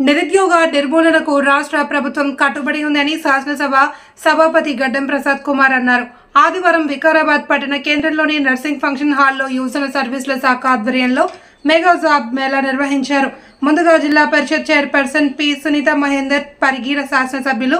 నిరుద్యోగ నిర్మూలనకు రాష్ట్ర ప్రభుత్వం కట్టుబడి ఉందని శాసనసభ సభాపతి గడ్డం ప్రసాద్ కుమార్ అన్నారు. ఆదివారం వికారాబాద్ పట్టణ కేంద్రంలోని నర్సింగ్ ఫంక్షన్ హాల్లో యువజన సర్వీసుల శాఖ ఆధ్వర్యంలో మెగా జాబ్ మేళా నిర్వహించారు. ముందుగా జిల్లా పరిషత్ చైర్పర్సన్ పి సునీత మహేందర్, పరిగిర శాసనసభ్యులు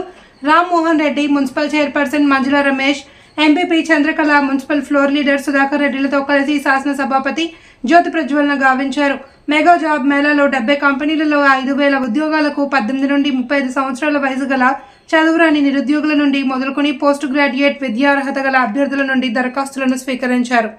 Rammohan Reddy, municipal chairperson Manjula Ramesh, MPP Chandrakala, municipal floor leader Sudhakar రెడ్డిలతో కలిసి శాసన సభాపతి జ్యోతి ప్రజ్వలన గావించారు. మెగా జాబ్ మేళాలో 70 కంపెనీలలో 5,000 ఉద్యోగాలకు 18 నుండి 35 సంవత్సరాల వయసు గల చదువురాని నిరుద్యోగుల నుండి మొదలుకొని పోస్ట్ గ్రాడ్యుయేట్ విద్యార్హత గల అభ్యర్థుల నుండి దరఖాస్తులను స్వీకరించారు.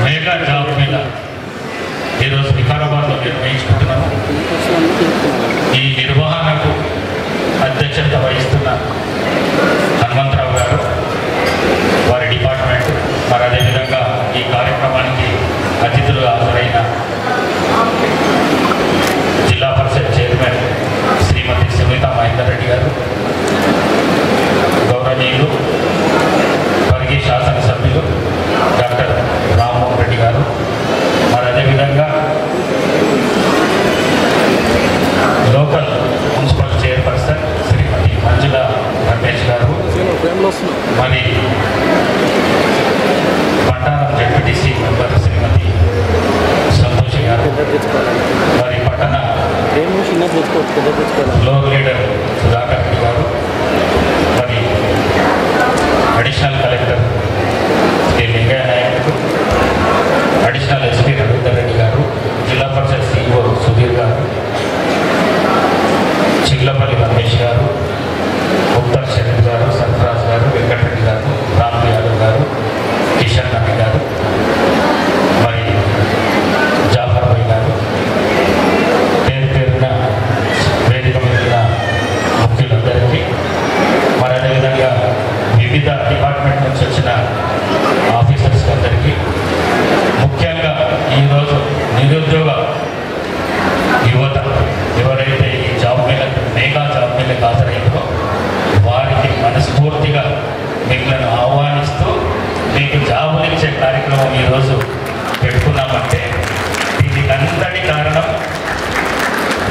మెగా జాబ్ మేళా ఈరోజు వికారాబాద్లో నిర్వహించుకుంటున్నాము. ఈ నిర్వహణకు అధ్యక్షత వహిస్తున్న హనుమంతరావు గారు, వారి డిపార్ట్మెంట్, మరి అదేవిధంగా ఈ కార్యక్రమానికి అతిథులు హాజరైన జిల్లా పరిషత్ చైర్మన్ శ్రీమతి సునీత మహేందర్ రెడ్డి గారు, గౌరవనీయులు పరిగి శాసనసభ్యులు డాక్టర్ రామ్మోహన్ రెడ్డి గారు, మరి అదేవిధంగా లోకల్ మున్సిపల్ చైర్పర్సన్ శ్రీమతి మంజుల రమేష్ గారు, మరి పట్టణం జెడ్పీటీసీ మెంబర్ శ్రీమతి సంతోష్ గారు, మరి పట్టణ ఫ్లోర్ లీడర్ సుధాకర్ రెడ్డి గారు, మరి అడిషనల్ కలెక్టర్ శ్రీ లింగయ్య నాయకుడు, అడిషనల్ ఎస్పీ రవీందర్ రెడ్డి గారు, జిల్లా పరిషత్ సిఇఓ సుధీర్ గారు, చిల్లపల్లి రమేష్ గారు, ముక్తార్ షరీఫ్ గారు, సత్యరాజ్ గారు, వెంకటరెడ్డి గారు, రామ్ యాదవ్ గారు, కిషన్ రెడ్డి గారు, మరి జాఫర్ భాయ్ గారు, పేరు పేరున వేదిక మీద ముఖ్యులందరికీ, మరి అదేవిధంగా వివిధ డిపార్ట్మెంట్ నుంచి వచ్చిన ఆఫీసర్స్ అందరికీ, ముఖ్యంగా ఈరోజు నిరుద్యోగ యువత ఎవరైతే ఈ జాబ్ మేళ మెగా జాబ్ మేళకు హాజరైందో వారికి మనస్ఫూర్తిగా మిమ్మల్ని ఆహ్వానిస్తూ మీకు జాబులు ఇచ్చే కార్యక్రమం ఈరోజు పెట్టుకున్నామంటే దీనికి అంతటి కారణం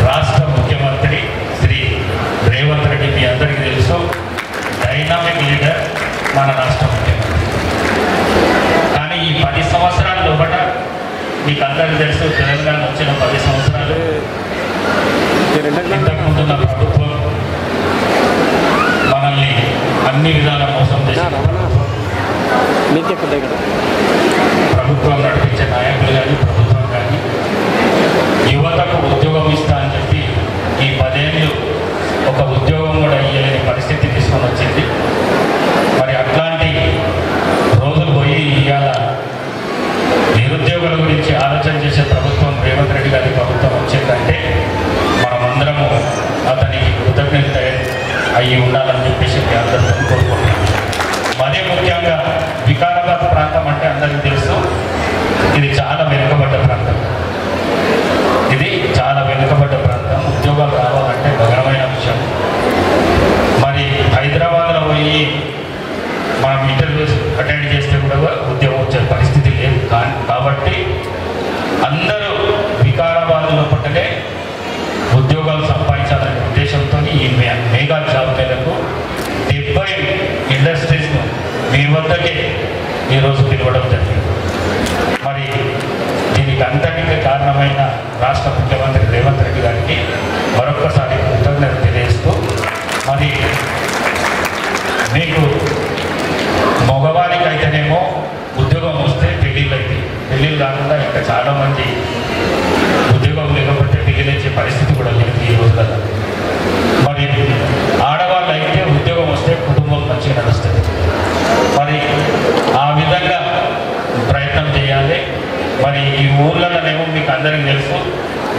రాష్ట్ర ముఖ్యమంత్రి శ్రీ రేవంత్ రెడ్డి. మీ అందరికీ తెలుసు, డైనామిక్ లీడర్ మన రాష్ట్ర ముఖ్యమంత్రి. కానీ ఈ 10 సంవత్సరాల లోపల మీకు అందరికీ తెలుసు, తెలంగాణ వచ్చిన 10 సంవత్సరాలు ఇంతకుముందున్న ప్రభుత్వం మనల్ని అన్ని విధాల మోసం చేసిన ప్రభుత్వం నడిపించే నాయకులు కానీ ప్రభుత్వం కానీ యువతకు ఉద్యోగం ఇస్తా అని చెప్పి ఈ 10 ఏళ్ళు ఒక ఉద్యోగం కూడా ఇయ్యలేని పరిస్థితి తీసుకొని వచ్చింది. మరి అట్లాంటి రోజులు పోయి ఇవాళ నిరుద్యోగుల గురించి ఆలోచన చేసే ప్రభుత్వం రేవంత్ రెడ్డి గారి ప్రభుత్వం వచ్చిందంటే మనమందరము అతనికి కృతజ్ఞత అయ్యి ఉండాలని చెప్పేసి మీ అందరితో కోరుకుంటున్నాం. మరీ ముఖ్యంగా వికారాబాద్ ప్రాంతం అంటే అందరికీ తెలుసు, ఇది చాలా వెనుకబడ్డ ప్రాంతం. ఇది చాలా వెనుకబడ్డ ప్రాంతం. ఉద్యోగాలు రావాలంటే గగనమైన విషయం. మరి హైదరాబాద్లో పోయి మనం ఇంటర్వ్యూస్ అటెండ్ చేస్తే కూడా ఉద్యోగం వచ్చే పరిస్థితి లేదు. కాబట్టి అందరూ వికారాబాద్లో పట్టలే ఉద్యోగాలు సంపాదించాలనే ఉద్దేశంతో ఈ మెగా జాబ్ మేళకు 70 ఇండస్ట్రీస్ను మీ వద్దకే ఈరోజు పిలవడం జరిగింది. మరి దీనికి అంతటికీ కారణమైన రాష్ట్ర ముఖ్యమంత్రి రేవంత్ రెడ్డి గారికి మరొక్కసారి కృతజ్ఞత తెలియజేస్తూ, మరి మీకు మగవారికి అయితేనేమో ఉద్యోగం వస్తే పెళ్ళిళ్ళు అయితే పెళ్ళిళ్ళు కాకుండా ఇంకా చాలామంది ఉద్యోగం లేకపోతే పెళ్ళిళ్ళే పరిస్థితి కూడా లేదు ఈ రోజులలో. మరి ఆడవాళ్ళు అయితే ఉద్యోగం వస్తే కుటుంబం మంచిగా నడుస్తుంది. మరి ఆ విధంగా ప్రయత్నం చేయాలి. మరి ఈ ఊళ్ళలోనేమో మీకు అందరికీ తెలుసు,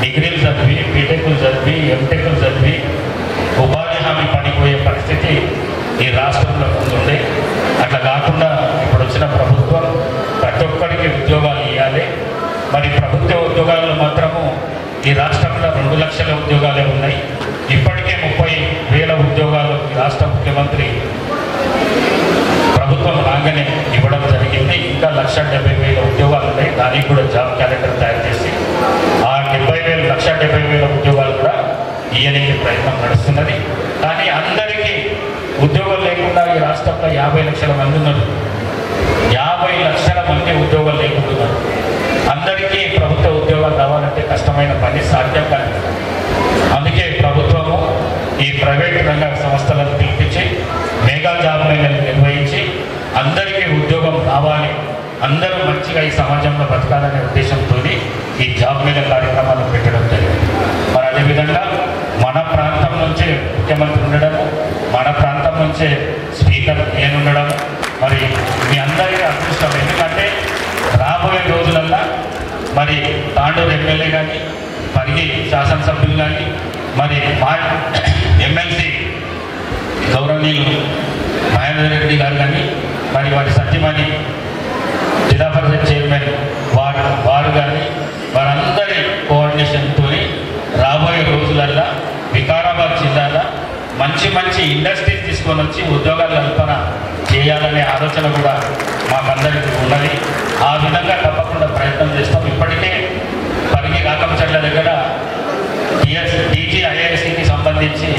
డిగ్రీలు చదివి బీటెక్లు చదివి ఎంటెక్లు చదివి ఉపాధి హామీ పనిపోయే పరిస్థితి ఈ రాష్ట్రంలో ముందుండే. అట్లా కాకుండా ఇప్పుడు వచ్చిన ప్రభుత్వం ప్రతి ఒక్కరికి ఉద్యోగాలు ఇవ్వాలి. మరి ప్రభుత్వ ఉద్యోగాల్లో మాత్రము ఈ రాష్ట్రంలో 2 లక్షల ఉద్యోగాలే ఉన్నాయి. ఇప్పటికే 30,000 ఉద్యోగాలు ఈ రాష్ట్ర ముఖ్యమంత్రి ప్రభుత్వం రాగానే ఇవ్వడం జరిగింది. ఇంకా 1,70,000 ఉద్యోగాలు ఉన్నాయి. దానికి కూడా జాబ్ క్యాలెండర్ తయారు చేసి ఆ 1,70,000 ఉద్యోగాలు కూడా ఇయ్యడానికి ప్రయత్నం నడుస్తున్నది. కానీ అందరికీ ఉద్యోగం లేకుండా ఈ రాష్ట్రంలో 50 లక్షల మంది ఉన్నారు. 50 లక్షల మంది ఉద్యోగాలు లేకుంటున్నారు. అందరికీ ప్రభుత్వ ఉద్యోగాలు రావాలంటే కష్టమైన పని, సాధ్యం కాదు. అందుకే ప్రభుత్వము ఈ ప్రైవేట్ రంగ సంస్థలను పిలిపించి మెగా జాబ్ మేళను నిర్వహించి అందరికీ ఉద్యోగం రావాలి, అందరూ మంచిగా ఈ సమాజంలో బతకాలనే ఉద్దేశంతో ఈ జాబ్ మేళ కార్యక్రమాలు పెట్టడం జరిగింది. మరి అదేవిధంగా మన ప్రాంతం నుంచే ముఖ్యమంత్రి ఉండడము, మన ప్రాంతం నుంచే స్పీకర్ నేను ఉండడం మరి మీ అందరికీ అదృష్టం. ఎందుకంటే రాబోయే రోజులల్లో మరి తాండూరు ఎమ్మెల్యే కానీ పరిగి శాసనసభ్యులు కానీ మరి మా ఎమ్మెల్సీ గౌరవనీయులు మహేందర్ రెడ్డి గారు కానీ మరి వారి సత్యమణి జిల్లా పరిషత్ చైర్మన్ వారు కానీ వారందరి కోఆర్డినేషన్తో రాబోయే రోజులల్లో వికారాబాద్ జిల్లాలో మంచి మంచి ఇండస్ట్రీస్ తీసుకొని వచ్చి ఉద్యోగాల కల్పన చేయాలనే ఆలోచన కూడా మాకందరికీ ఉన్నది. ఆ విధంగా తప్పకుండా ప్రయత్నం చేస్తాం. ఇప్పటికే పరిగి రాకంచర్ల దగ్గర DGIISకి సంబంధించి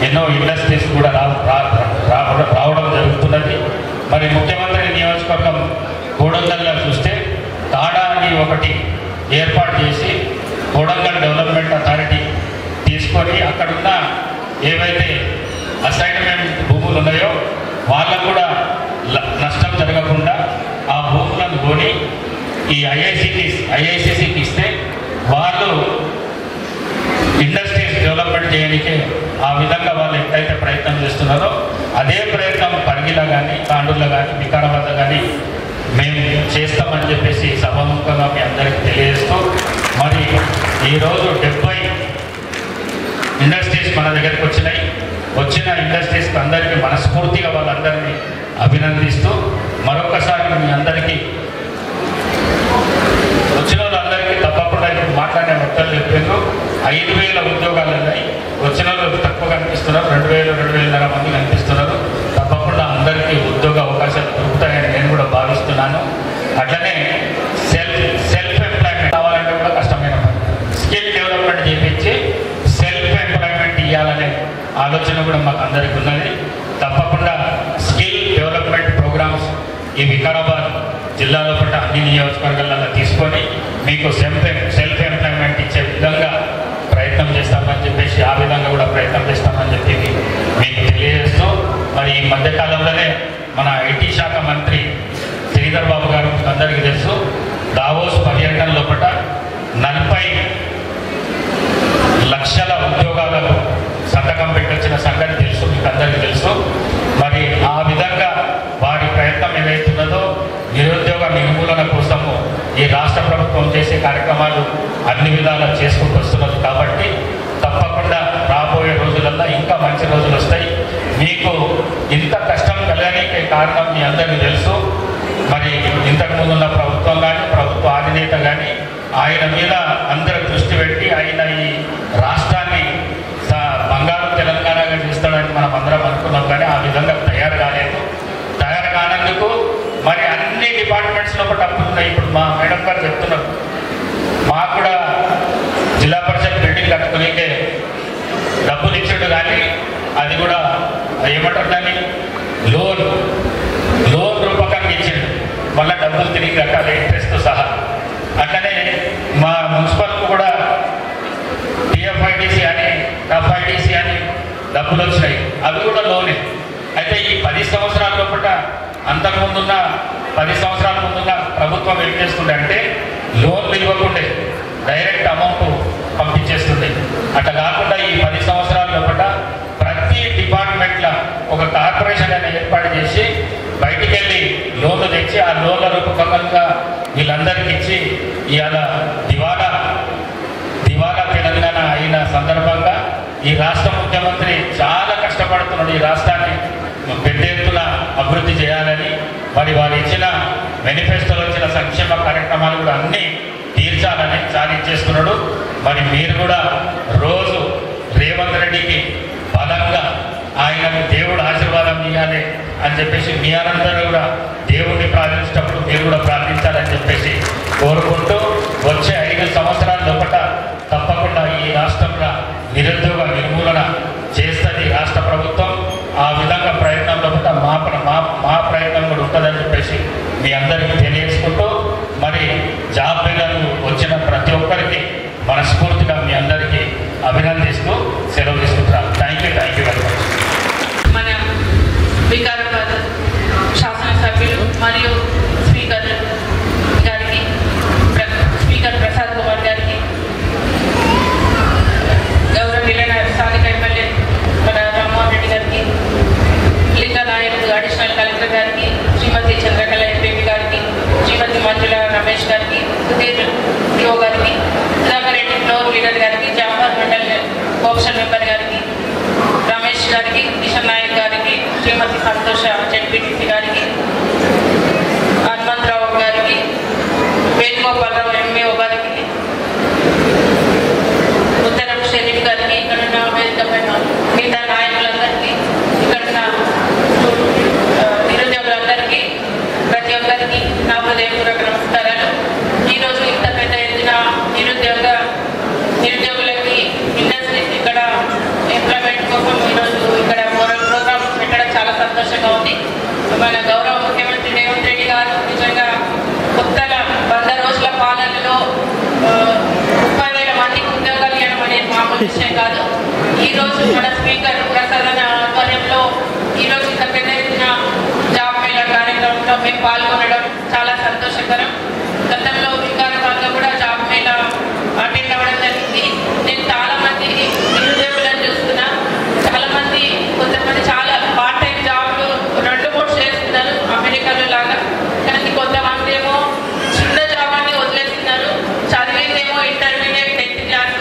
ఎన్నో ఇండస్ట్రీస్ కూడా రావడం జరుగుతున్నది. మరి ముఖ్యమంత్రి నియోజకవర్గం కోడంగల్లో చూస్తే తాడా అని ఒకటి ఏర్పాటు చేసి కోడంగల్ డెవలప్మెంట్ అథారిటీ తీసుకొని అక్కడున్న ఏవైతే అసైన్మెంట్ భూములు ఉన్నాయో వాళ్ళకు కూడా నష్టం జరగకుండా ఆ భూములను కొని ఈ ఐఐసిసికి ఇస్తే వాళ్ళు ఇండస్ట్రీస్ డెవలప్మెంట్ చేయడానికి ఆ విధంగా వాళ్ళు ఎట్లయితే ప్రయత్నం చేస్తున్నారో అదే ప్రయత్నం పరిగిలో కానీ తాండూరులో కానీ వికారాబాద్లో కానీ మేము చేస్తామని చెప్పేసి సభాముఖంగా మీ అందరికీ తెలియజేస్తూ, మరి ఈరోజు 70 ఇండస్ట్రీస్ మన దగ్గరికి వచ్చిన ఇండస్ట్రీస్కి అందరికీ మనస్ఫూర్తిగా వాళ్ళందరినీ అభినందిస్తూ మరొకసారి మీ అందరికీ వచ్చిన వాళ్ళందరికీ తప్పకుండా ఇప్పుడు మాట్లాడే మొత్తాలు చెప్పారు. 5,000 ఉద్యోగాలు ఉన్నాయి. వచ్చిన వాళ్ళు తక్కువ కనిపిస్తున్నారు, 2,000-2,500 మంది కనిపిస్తున్నారు. తప్పకుండా అందరికీ ఉద్యోగ అవకాశాలు దొరుకుతాయని నేను కూడా భావిస్తున్నాను. అట్లనే సెల్ఫ్ ఎంప్లాయ్మెంట్ కావాలంటే కూడా కష్టమైన పని. స్కిల్ డెవలప్మెంట్ చేయించి సెల్ఫ్ ఎంప్లాయ్మెంట్ ఇవ్వాలనే ఆలోచన కూడా మాకు అందరికీ ఉన్నది. తప్పకుండా స్కిల్ డెవలప్మెంట్ ప్రోగ్రామ్స్ ఈ వికారాబాద్ జిల్లాలో పట్ల అన్ని నియోజకవర్గాలలో తీసుకొని మీకు సెల్ఫ్ ఎంప్లాయ్మెంట్ ఇచ్చే విధంగా ప్రయత్నం ప్రయత్నం చేస్తామని చెప్పేసి ఆ విధంగా కూడా ప్రయత్నం చేస్తామని చెప్పి మీకు తెలియజేస్తూ మరి ఈ మధ్యకాలంలోనే మన ఐటీ శాఖ మంత్రి శ్రీధర్ బాబు గారు మీకు అందరికీ తెలుసు దావోస్ పర్యటన లోపల 40 లక్షల ఉద్యోగాలకు సంతకం పెట్టొచ్చిన సంగతి తెలుసు, మీకు అందరికీ తెలుసు. మరి ఆ విధంగా వారి ప్రయత్నం ఏదైతున్నదో నిరుద్యోగ నిర్మూలన కోసము ఈ రాష్ట్ర ప్రభుత్వం చేసే కార్యక్రమాలు అన్ని విధాలా చేసుకుంటూ వస్తున్నది. కాబట్టి తప్పకుండా రాబోయే రోజులల్లో ఇంకా మంచి రోజులు వస్తాయి. మీకు ఇంత కష్టం కలగడానికి కారణం మీ అందరికీ తెలుసు. మరి ఇంతకుముందు ఉన్న ప్రభుత్వం కానీ ప్రభుత్వ అధినేత కానీ ఆయన మీద అందరూ దృష్టి పెట్టి ఆయన ఈ రాష్ట్రాన్ని బంగారు తెలంగాణగా చేస్తాడని మనం అందరం అనుకున్నాం. కానీ ఆ విధంగా తయారు కానందుకు మరి అన్ని డిపార్ట్మెంట్స్లో కూడా డబ్బులు ఉన్నాయి. ఇప్పుడు మా మేడం గారు చెప్తున్నారు, మాకు కూడా జిల్లా పరిషత్ బిల్డింగ్ కట్టుకునేకే డబ్బులు ఇచ్చాడు, కానీ అది కూడా ఏమంటారు దాన్ని లోన్ రూపకంగా ఇచ్చాడు. మళ్ళీ డబ్బులు తిరిగి కట్టాలి ఇంట్రెస్ట్తో సహా. అట్లనే మా మున్సిపల్కు కూడా టిఎఫ్ఐడిసి అని ఎఫ్ఐడిసి అని డబ్బులు వచ్చినాయి, అవి కూడా లోనే. అయితే ఈ 10 సంవత్సరాల లోపల అంతకుముందున్న 10 సంవత్సరాల ముందున్న ప్రభుత్వం ఏం చేస్తుండే అంటే లోన్లు ఇవ్వకుండే డైరెక్ట్ అమౌంట్ పంపించేస్తుండే. అట్లా కాకుండా ఈ 10 సంవత్సరాల లోపల ప్రతి డిపార్ట్మెంట్లో ఒక కార్పొరేషన్ అనేది ఏర్పాటు చేసి బయటికి వెళ్ళి లోన్లు తెచ్చి ఆ లోన్ల రూపకంగా వీళ్ళందరికీ ఇచ్చి ఇవాళ దివాలా తెలంగాణ అయిన సందర్భంగా ఈ రాష్ట్ర ముఖ్యమంత్రి చాలా కష్టపడుతున్నాడు. ఈ రాష్ట్రాన్ని పెద్ద ఎత్తున అభివృద్ధి చేయాలని మరి వారు ఇచ్చిన మేనిఫెస్టోలో వచ్చిన సంక్షేమ కార్యక్రమాలు కూడా అన్నీ తీర్చాలని సాధించేస్తున్నాడు. మరి మీరు కూడా రోజు రేవంత్ రెడ్డికి బలంగా ఆయనకు దేవుడు ఆశీర్వాదం ఇవ్వాలి అని చెప్పేసి మీ అందరూ కూడా దేవుడిని ప్రార్థించేటప్పుడు మీరు కూడా ప్రార్థించాలని చెప్పేసి కోరుకుంటూ వచ్చే 5 సంవత్సరాల లోపల తప్పకుండా ఈ రాష్ట్రంలో నిరుద్యోగ నిర్మూలన చేస్తుంది రాష్ట్ర ప్రభుత్వం. ఆ విధంగా ప్రయత్నం లోపల మా ప్రయత్నం కూడా ఉంటుందని చెప్పేసి మీ అందరికీ తెలియజేసుకుంటూ మరి జాబ్ మేళకు వచ్చిన ప్రతి ఒక్కరికి మనస్ఫూర్తిగా మీ అందరికీ అభినందిస్తూ సెలవు తీసుకుంటున్నాను. Thank you very much. మన వికారాబాద్ శాసనసభ్యులు మరియు స్పీకర్ ప్రసాద్ కుమార్ గారికి, గౌరవనీయులైన స్థానిక ఎమ్మెల్యే మన రామ్మోహన్ రెడ్డి గారికి, లింగా నాయక్ అడిషనల్ కలెక్టర్ గారికి, శ్రీమతి చంద్రకళ ఎంపీ గారికి, శ్రీమతి మంజుల రమేష్ గారికి, సుధీర్ డిఓ గారికి, సుధాకర్ రెడ్డి ఫ్లోర్ లీడర్ గారికి, జాఫర్ మండల్ కోఆప్షన్ మెంబర్ గారికి, రమేష్ గారికి, కిషన్ నాయక్ గారికి, శ్రీమతి సంతోష జెడ్పీటీసీ గారికి, హనుమంతరావు గారికి, వేణుగోపాలరావు ఎంఈఓ గారికి, ఉత్తరం షరీఫ్ గారికి, ఇక్కడున్న వేదికపైన మిగతా నాయకులందరికీ, ఇక్కడున్న నిరుద్యోగులందరికీ, ప్రతి ఒక్కరికి నా హృదయపూర్వక నమస్కారాలు. ఈరోజు ఇంత పెద్ద ఎత్తున నిరుద్యోగులకి ఇండస్ట్రీస్ ఇక్కడ ఎంప్లాయ్మెంట్ కోసం ఈరోజు ఇక్కడ మోరల్ ప్రోగ్రామ్ పెట్టడం చాలా సంతోషంగా ఉంది. మన గౌరవ ముఖ్యమంత్రి రేవంత్ రెడ్డి గారు నిజంగా కొత్తగా 100 రోజుల పాలనలో 30,000 మందికి ఉద్యోగాలు ఇవ్వడం అనేది మామూలు విషయం కాదు. ఈరోజు మన స్పీకర్ ప్రసాద్ ఆధ్వర్యంలో ఈరోజు ఇంత పెద్ద ఎత్తున జాబ్ మేళా కార్యక్రమంలో మేము పాల్గొనడం చాలా సంతోషకరం. గతంలో వికారాబాద్లో కూడా జాబ్ మేళా అటెండ్ అవ్వడం జరిగింది. నేను చాలా మంది నిరుద్యోగులను చూస్తున్నా. కొంతమంది చాలా పార్ట్ టైం జాబ్లు 2-3 చేస్తున్నారు అమెరికాలో లాగా. కానీ కొంతమంది ఏమో చిన్న జాబ్ అని వదిలేస్తున్నారు. చదివేదేమో ఇంటర్మీడియట్ 10th క్లాస్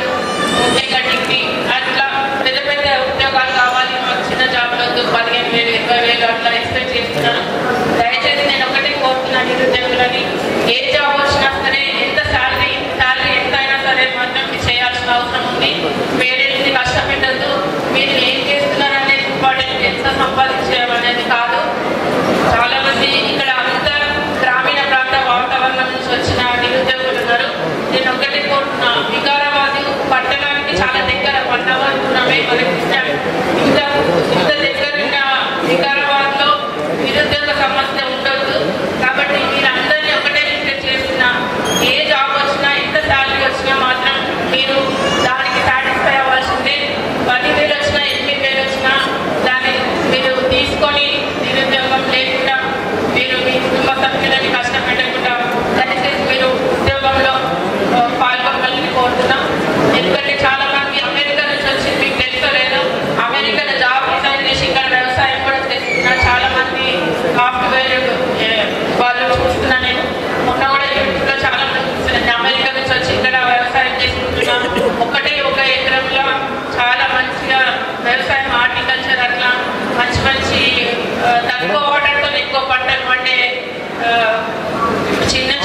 డిగ్రీ అట్లా పెద్ద పెద్ద ఉద్యోగాలు కావాలి, మాకు చిన్న జాబ్లో 15,000 20,000 అట్లా ఎక్స్పెక్ట్ చేస్తున్నారు. దయచేసి నేను ఒకటే కోరుతున్నాను,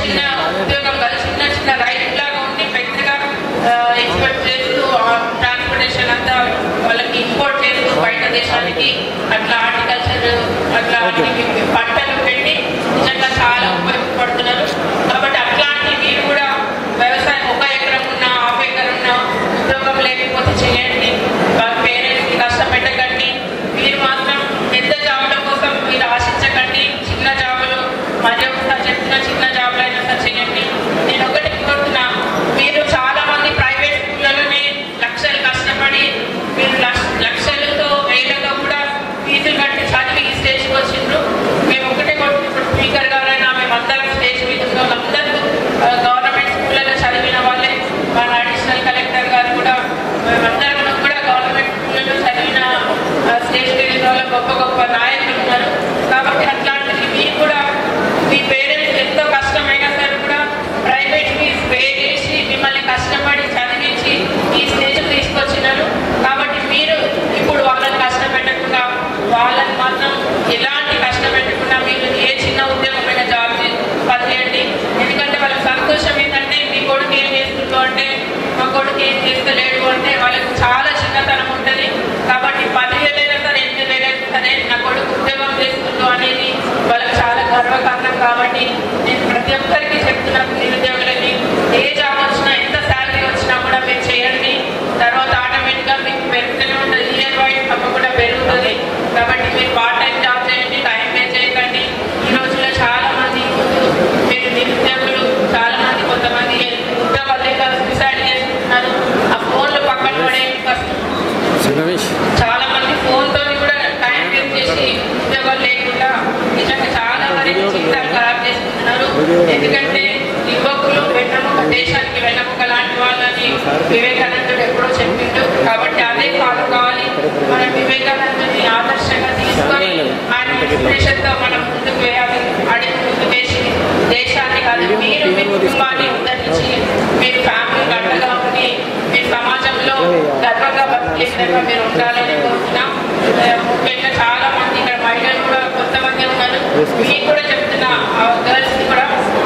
చిన్న ఉద్యోగం కాదు, చిన్న చిన్న రైతులాగా ఉండి పెద్దగా ఎక్స్పెక్ట్ చేస్తూ ట్రాన్స్పోర్టేషన్ అంతా వాళ్ళకి ఇంపోర్ట్ చేస్తూ బయట దేశానికి అట్లా హార్టికల్చర్ అట్లా పంటలు పెట్టి నిజంగా చాలా ఉపయోగపడుతున్నారు. కాబట్టి అట్లాంటి మీరు కూడా వ్యవసాయం 1 ఎకరం ఉన్నా 1/2 ఎకరం ఉన్నా ఉద్యోగం లేకపోతే చేయండి. వాళ్ళ పేరెంట్స్కి కష్టం పెట్టకండి. మీరు మాత్రం పెద్ద జాబుల కోసం మీరు ఆశించకండి. చిన్న జాబులు మరి ఒకసారి చెప్తున్న చిన్న జాబులు అయినా సరే చేయండి. నేను ఒకటి కోరుతున్నా, మీరు చాలా మంది ప్రైవేట్ స్కూళ్ళలోనే లక్షలు కష్టపడి మీరు లక్షలతో వేలతో కూడా ఫీజులు కట్టి చదివి ఈ స్టేజ్కి వచ్చిండ్రు. మేము ఒకటే ఇప్పుడు స్పీకర్ గారైనా మేమందరం స్టేజ్ మీద ఉన్నాం. అందరూ గవర్నమెంట్ స్కూళ్ళలో చదివిన వాళ్ళే. మన అడిషనల్ కలెక్టర్ గారు కూడా మేమందరం కూడా గవర్నమెంట్ స్కూళ్ళలో చదివిన స్టేజ్ మీద వాళ్ళ గొప్ప గొప్ప నాయకులు ఉన్నారు. కాబట్టి అట్లాంటివి మీరు కూడా మీ పేరెంట్స్ ఎంతో కష్టమైనా సరే కూడా ప్రైవేట్ ఫీజ్ పే చేసి మిమ్మల్ని కష్టపడి చదివించి ఈ స్టేజ్కి తీసుకొచ్చినారు. కాబట్టి మీరు ఇప్పుడు వాళ్ళని కష్టపెట్టకుండా, వాళ్ళని మాత్రం ఎలాంటి కష్టపెట్టకుండా మీరు ఏ చిన్న ఉద్యోగమైన జాబ్ పనిచేయండి. ఎందుకంటే వాళ్ళకి సంతోషం ఏంటంటే మీ కొడుకు ఏం చేస్తుందో అంటే మా కొడుకు ఏం చేస్తలేడు అంటే వాళ్ళకి చాలా చిన్నతనం ఉంటుంది. కాబట్టి 10,000 అయినా సరే 8,000 అయినా సరే నా కొడుకు ఉద్యోగం చేస్తుందో అనేది వాళ్ళకి చాలా గర్వకారణం. కాబట్టి నేను ప్రతి ఒక్కరికి చెప్తున్నాను, నిరుద్యోగులకి ఏ జాబ్ వచ్చినా ఎంత శాలరీ వచ్చినా కూడా మీరు చేయండి. తర్వాత ఆటోమేటిక్గా మీకు పెరుగుతూనే ఉంటుంది. ఇయర్ వైజ్ తప్పకుండా పెరుగుతుంది. కాబట్టి మీరు పార్ట్ టైం జాబ్ చేయండి, టైం పే చేయకండి. ఈ రోజుల్లో చాలా మంది మీరు నిరుద్యోగులు చాలా మంది కొంతమంది ఉద్యోగాలు లేక సూసైడ్ చేసుకుంటున్నారు. ఆ ఫోన్లు పక్కన పడే చాలా మంది ఫోన్తో కూడా టైం వేస్ట్ చేసి ఉద్యోగాలు లేకుండా నిజంగా చాలా వరకు జీవితాలు ఖరాబ్ చేసుకుంటున్నారు. ఎందుకంటే యువకులు వెన్నెముక, దేశానికి వెన్నెముక లాంటి వాళ్ళని వివేకానందుడు ఎప్పుడో చెప్పిండు. కాబట్టి అదే ఫాలో కావాలి. మనం వివేకానందుని ఆదర్శంగా తీసుకొని ఆయన ఇన్స్పిరేషన్తో మనం ముందుకు వేయాలి. అడిగి ముందుకు వేసి దేశాన్ని కాదు మీరు మీ కుటుంబాన్ని ఉద్ధరించి మీరు ఫ్యామిలీ గంటగా ఉండి మీరు సమాజంలో గర్వంగా బతికే విధంగా మీరు ఉండాలని కోరుతున్నాం. ముఖ్యంగా చాలా మంది ఇక్కడ మహిళలు కూడా కొంతమంది ఉన్నారు. మీకు కూడా చెప్తున్నా, గర్ల్స్కి కూడా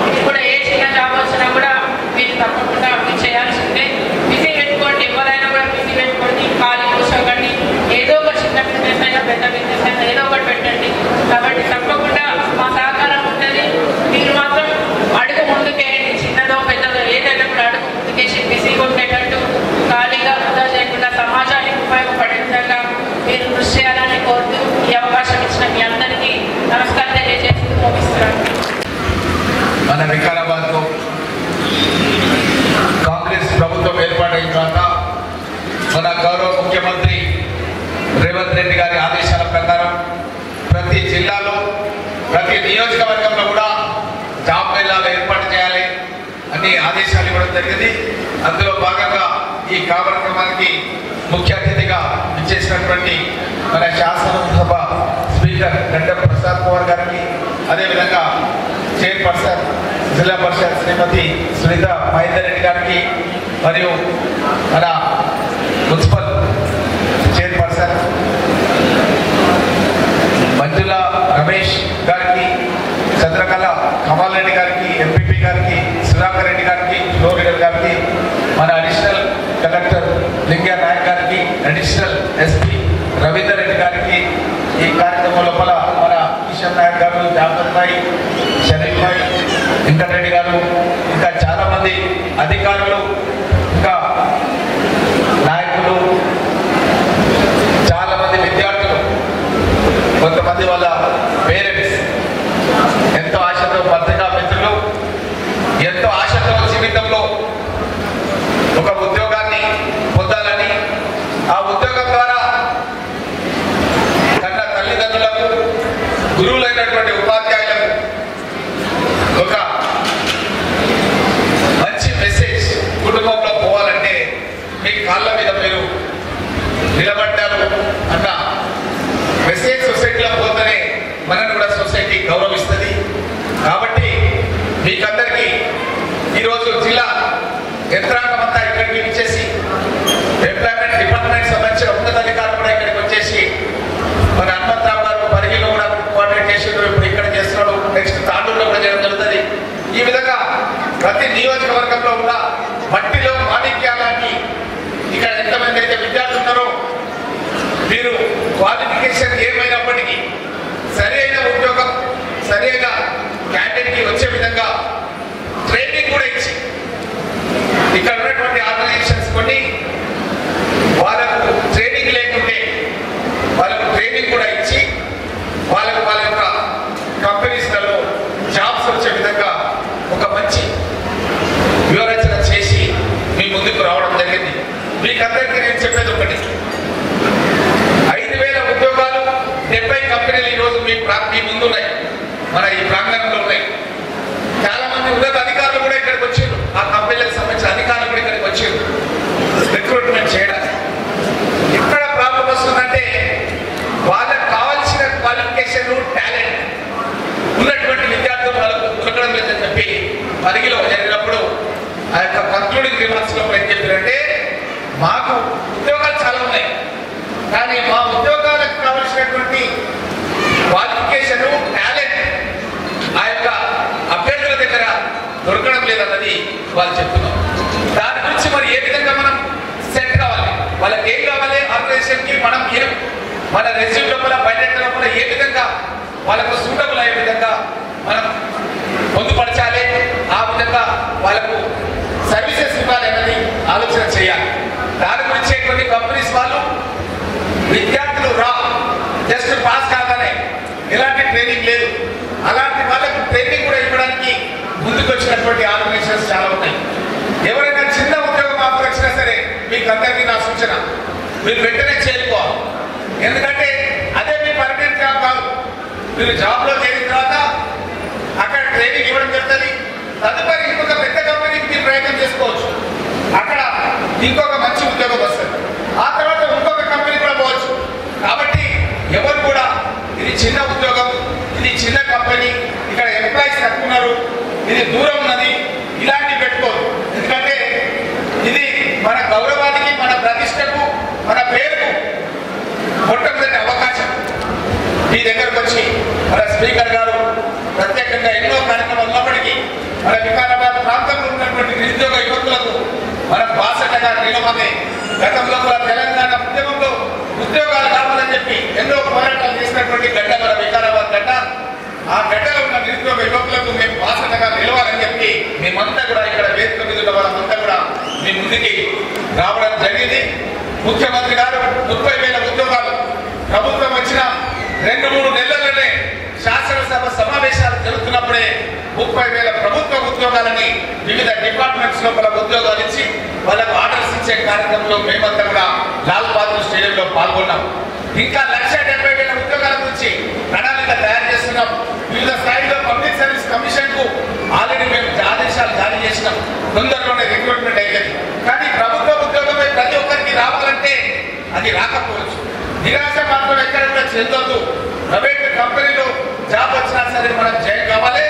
ఇది కూడా ఏ చిన్న జాబ్ వచ్చినా కూడా మీరు తప్పకుండా మీరు చేయాల్సిందే. బిజీ పెట్టుకోండి, ఎవరైనా కూడా బిజీ పెట్టుకోండి, ఖాళీ కూర్చోకండి. ఏదో ఒక చిన్న బిజినెస్ అయినా పెద్ద బిజినెస్ అయినా ఏదో ఒకటి పెట్టండి. కాబట్టి తప్పకుండా మా సహకారం ఉంటుంది. మీరు మాత్రం అడుగు ముందుకేయండి. చిన్నదో పెద్దదో ఏదైనా కూడా అడుగు ముందుకేసి బిజీగా ఉండేటట్టు ఖాళీగా వృధా చేయకుండా సమాజానికి ఉపయోగపడే విధంగా మీరు కృషి చేయాలని కోరుతూ ఈ అవకాశం ఇచ్చిన మీ అందరికీ నమస్కారం తెలియజేస్తూ ముగిస్తున్నాను. మన వికారాబాద్లో కాంగ్రెస్ ప్రభుత్వం ఏర్పాటైన తర్వాత మన గౌరవ ముఖ్యమంత్రి రేవంత్ రెడ్డి గారి ఆదేశాల ప్రకారం ప్రతి జిల్లాలో ప్రతి నియోజకవర్గంలో కూడా జాబ్ మేళాలు ఏర్పాటు చేయాలి అని ఆదేశాలు ఇవ్వడం జరిగింది. అందులో భాగంగా ఈ కార్యక్రమానికి ముఖ్య అతిథిగా ఇచ్చేసినటువంటి మన శాసనసభ స్పీకర్ గడ్డం ప్రసాద్ కుమార్ గారికి, అదేవిధంగా చైర్పర్సన్ జిల్లా పరిషత్ శ్రీమతి సునీత మహేందర్ రెడ్డి గారికి, మరియు మన మున్సిపల్ చైర్పర్సన్ మంజుల రమేష్ గారికి, చంద్రకళ కమాల్ రెడ్డి గారికి, ఎంపీపీ గారికి, సుధాకర్ రెడ్డి గారికి, ఫ్లోర్ లీడర్ గారికి, మన అడిషనల్ కలెక్టర్ లింగ నాయక్ గారికి, అడిషనల్ ఎస్పీ రవీందర్ రెడ్డి గారికి, ఈ కార్యక్రమం లోపల మన కిషన్ నాయక్ గారు, జాఫర్ భాయ్, షరీఫ్ భాయ్, వెంకటరెడ్డి గారు, ఇంకా చాలామంది అధికారులు, ఇంకా నాయకులు, చాలామంది విద్యార్థులు, కొంతమంది వాళ్ళ పేరెంట్స్ ఎంతో ఆశతో, పత్రికా మిత్రులు ఎంతో ఆశతో జీవితంలో ఒక ఉద్యోగాన్ని పొందాలని, ఆ ఉద్యోగం ద్వారా కన్న తల్లిదండ్రులకు, గురువులైనటువంటి ఉపాధ్యాయులకు ఒక మంచి మెసేజ్ కుటుంబంలో పోవాలంటే మీ కాళ్ళ మీద మీరు నిలబడ్డారు అన్న మెసేజ్ సొసైటీలో పోతేనే మనల్ని కూడా సొసైటీ గౌరవిస్తుంది. కాబట్టి మీకందరికీ ఈరోజు జిల్లా యంత్రాంగం అంతా ఇక్కడికి వచ్చేసి, ఎంప్లాయ్మెంట్ డిపార్ట్మెంట్ సంబంధించిన ఉన్నతాధికారులు కూడా ఇక్కడికి వచ్చేసి, మన హనుమంతరావు గారు పరిగిలో కూడా కోఆర్డినేట్ చేసి ఇప్పుడు ఇక్కడ చేస్తున్నాడు, నెక్స్ట్ తాండూరులో కూడా చేయడం జరుగుతుంది. ఈ విధంగా ప్రతి నియోజకవర్గంలో ఉన్న మట్టిలో మాణిక్యాలని ఇక్కడ ఎంతమంది అయితే విద్యార్థులు ఉన్నారో మీరు క్వాలిఫికేషన్ ఏమైనప్పటికీ సరైన ఉద్యోగం సరైన క్యాండిడేట్కి వచ్చే విధంగా ట్రైనింగ్ కూడా ఇచ్చి ఇక్కడ ఉన్నటువంటి ఆర్గనైజేషన్స్ కొన్ని వాళ్ళకు ట్రైనింగ్ లేకుంటే వాళ్ళకు ట్రైనింగ్ కూడా ఇచ్చి వాళ్ళ యొక్క కంపెనీస్లలో జాబ్స్ వచ్చే విధంగా ఒక మంచి వివరచన చేసి మీ ముందుకు రావడం జరిగింది. మీకందరికీ నేను చెప్పేది ఒకటి, 5,000 ఉద్యోగాలు 70 కంపెనీలు ఈరోజు మీ ముందు ఉన్నాయి, మన ఈ ప్రాంగణంలో ఉన్నాయి. చాలా మంది ఉన్నత అధికారులు కూడా ఇక్కడికి వచ్చారు, ఆ కంపెనీలకు సంబంధించిన అధికారులు కూడా ఇక్కడికి వచ్చారు రిక్రూట్మెంట్ చేయడానికి. ఇక్కడ ప్రాబ్లం వస్తుందంటే వాళ్ళకు కావాల్సిన క్వాలిఫికేషన్ టాలెంట్ ఉన్నటువంటి విద్యార్థులు వాళ్ళకు దొరకడం లేదని చెప్పి పరిగిలో జరిగినప్పుడు ఆ యొక్క కంక్లూడింగ్ రిమార్క్స్ లో ఏం చెప్పారంటే మాకు ఉద్యోగాలు చాలా ఉన్నాయి, కానీ మా ఉద్యోగాలకు కావాల్సినటువంటి క్వాలిఫికేషన్ టాలెంట్ ఆ యొక్క అభ్యర్థుల దగ్గర దొరకడం లేదన్నది వాళ్ళు చెప్తున్నారు. దాని గురించి మరి ఏ విధంగా మనం సెట్ కావాలి, వాళ్ళకి ఏం కావాలి, ఆర్గనైజేషన్కి మనం మన రెజ్యూమ్ లోపల బడ్జెట్ లోపల ఏ విధంగా వాళ్ళకు సూటబుల్ అయ్యే విధంగా మనం పొందుపరచాలి, ఆ విధంగా వాళ్ళకు సర్వీసెస్ ఇవ్వాలి అనేది ఆలోచన చేయాలి. దాని గురించి కొన్ని కంపెనీస్ వాళ్ళు విద్యార్థులు జస్ట్ పాస్ కాగానే ఎలాంటి ట్రైనింగ్ లేదు, అలాంటి వాళ్ళకు ట్రైనింగ్ కూడా ఇవ్వడానికి ముందుకు వచ్చినటువంటి ఆర్గనైజేషన్స్ చాలా ఉన్నాయి. ఎవరైనా చిన్న ఉద్యోగం ఆఫర్ వచ్చినా సరే మీకు అందరికీ నా సూచన, మీరు వెంటనే చేరుకోవాలి. ఎందుకంటే అదే మీ పర్మనెంట్ జాబ్ కాదు. మీరు జాబ్లో చేరిన తర్వాత అక్కడ ట్రైనింగ్ ఇవ్వడం జరుగుతుంది, తదుపరి ఇంకొక పెద్ద కంపెనీకి మీరు ప్రయత్నం చేసుకోవచ్చు, అక్కడ ఇంకొక మంచి ఉద్యోగం వస్తుంది, ఆ తర్వాత ఇంకొక కంపెనీ కూడా పోవచ్చు. కాబట్టి ఎవరు కూడా ఇది చిన్న ఉద్యోగం, ఇది చిన్న కంపెనీ, ఇక్కడ ఎంప్లాయీస్ తక్కువ ఉన్నారు, ఇది దూరం ఉన్నది ఇలాంటివి పెట్టుకోరు. ఎందుకంటే ఇది మన గౌరవానికి, మన ప్రతిష్టకు, మన పేరుకు మొట్టమొదటి అవకాశం. మీ దగ్గరకు వచ్చి మన స్పీకర్ గారు ప్రత్యేకంగా ఎన్నో కార్యక్రమాలు ఉన్నప్పటికీ మన వికారాబాద్ ప్రాంతంలో ఉన్నటువంటి నిరుద్యోగ యువకులకు మనం బాసటగా నిలబడి గతంలో కూడా తెలంగాణ ఉద్యమంలో ఉద్యోగాలు కావాలని చెప్పి ఎన్నో పోరాటాలు చేసినటువంటి గడ్డ మన వికారాబాద్ గడ్డ. ఆ గడ్డలో ఉన్న నిరుద్యోగ యువకులకు మేము బాసటగా నిలవాలని చెప్పి మేమంతా కూడా ఇక్కడ వేదిక మీద ఉన్న వాళ్ళంతా కూడా మీ ముందుకి రావడం జరిగింది. ముఖ్యమంత్రి గారు 30,000 ఉద్యోగాలు ప్రభుత్వం వచ్చిన 2-3 నెలల్లోనే శాసనసభ సమావేశాలు జరుగుతున్నప్పుడే 30,000 ప్రభుత్వ ఉద్యోగాలని వివిధ డిపార్ట్మెంట్స్ లోపల ఉద్యోగాలు ఇచ్చి వాళ్ళకు ఆర్డర్స్ ఇచ్చే కార్యక్రమంలో మేమంతా కూడా లాల్ బహదూర్ స్టేడియంలో పాల్గొన్నాం. ఇంకా 1,70,000 ఉద్యోగాల గురించి ప్రణాళిక తయారు చేస్తున్నాం. వివిధ స్థాయిలో పబ్లిక్ సర్వీస్ కమిషన్ కు ఆల్రెడీ మేము ఆదేశాలు జారీ చేసినాం, తొందరలోనే రిక్రూట్మెంట్ అయ్యేది. కానీ ప్రభుత్వ ఉద్యోగమే ప్రతి ఒక్కరికి రావాలంటే అది రాకపోవచ్చు. నిరాశ మాత్రం ఎక్కడ కూడా చెందొద్దు. ప్రైవేట్ కంపెనీలో జాబ్ వచ్చినా సరే మనం జాయిన్ కావాలి,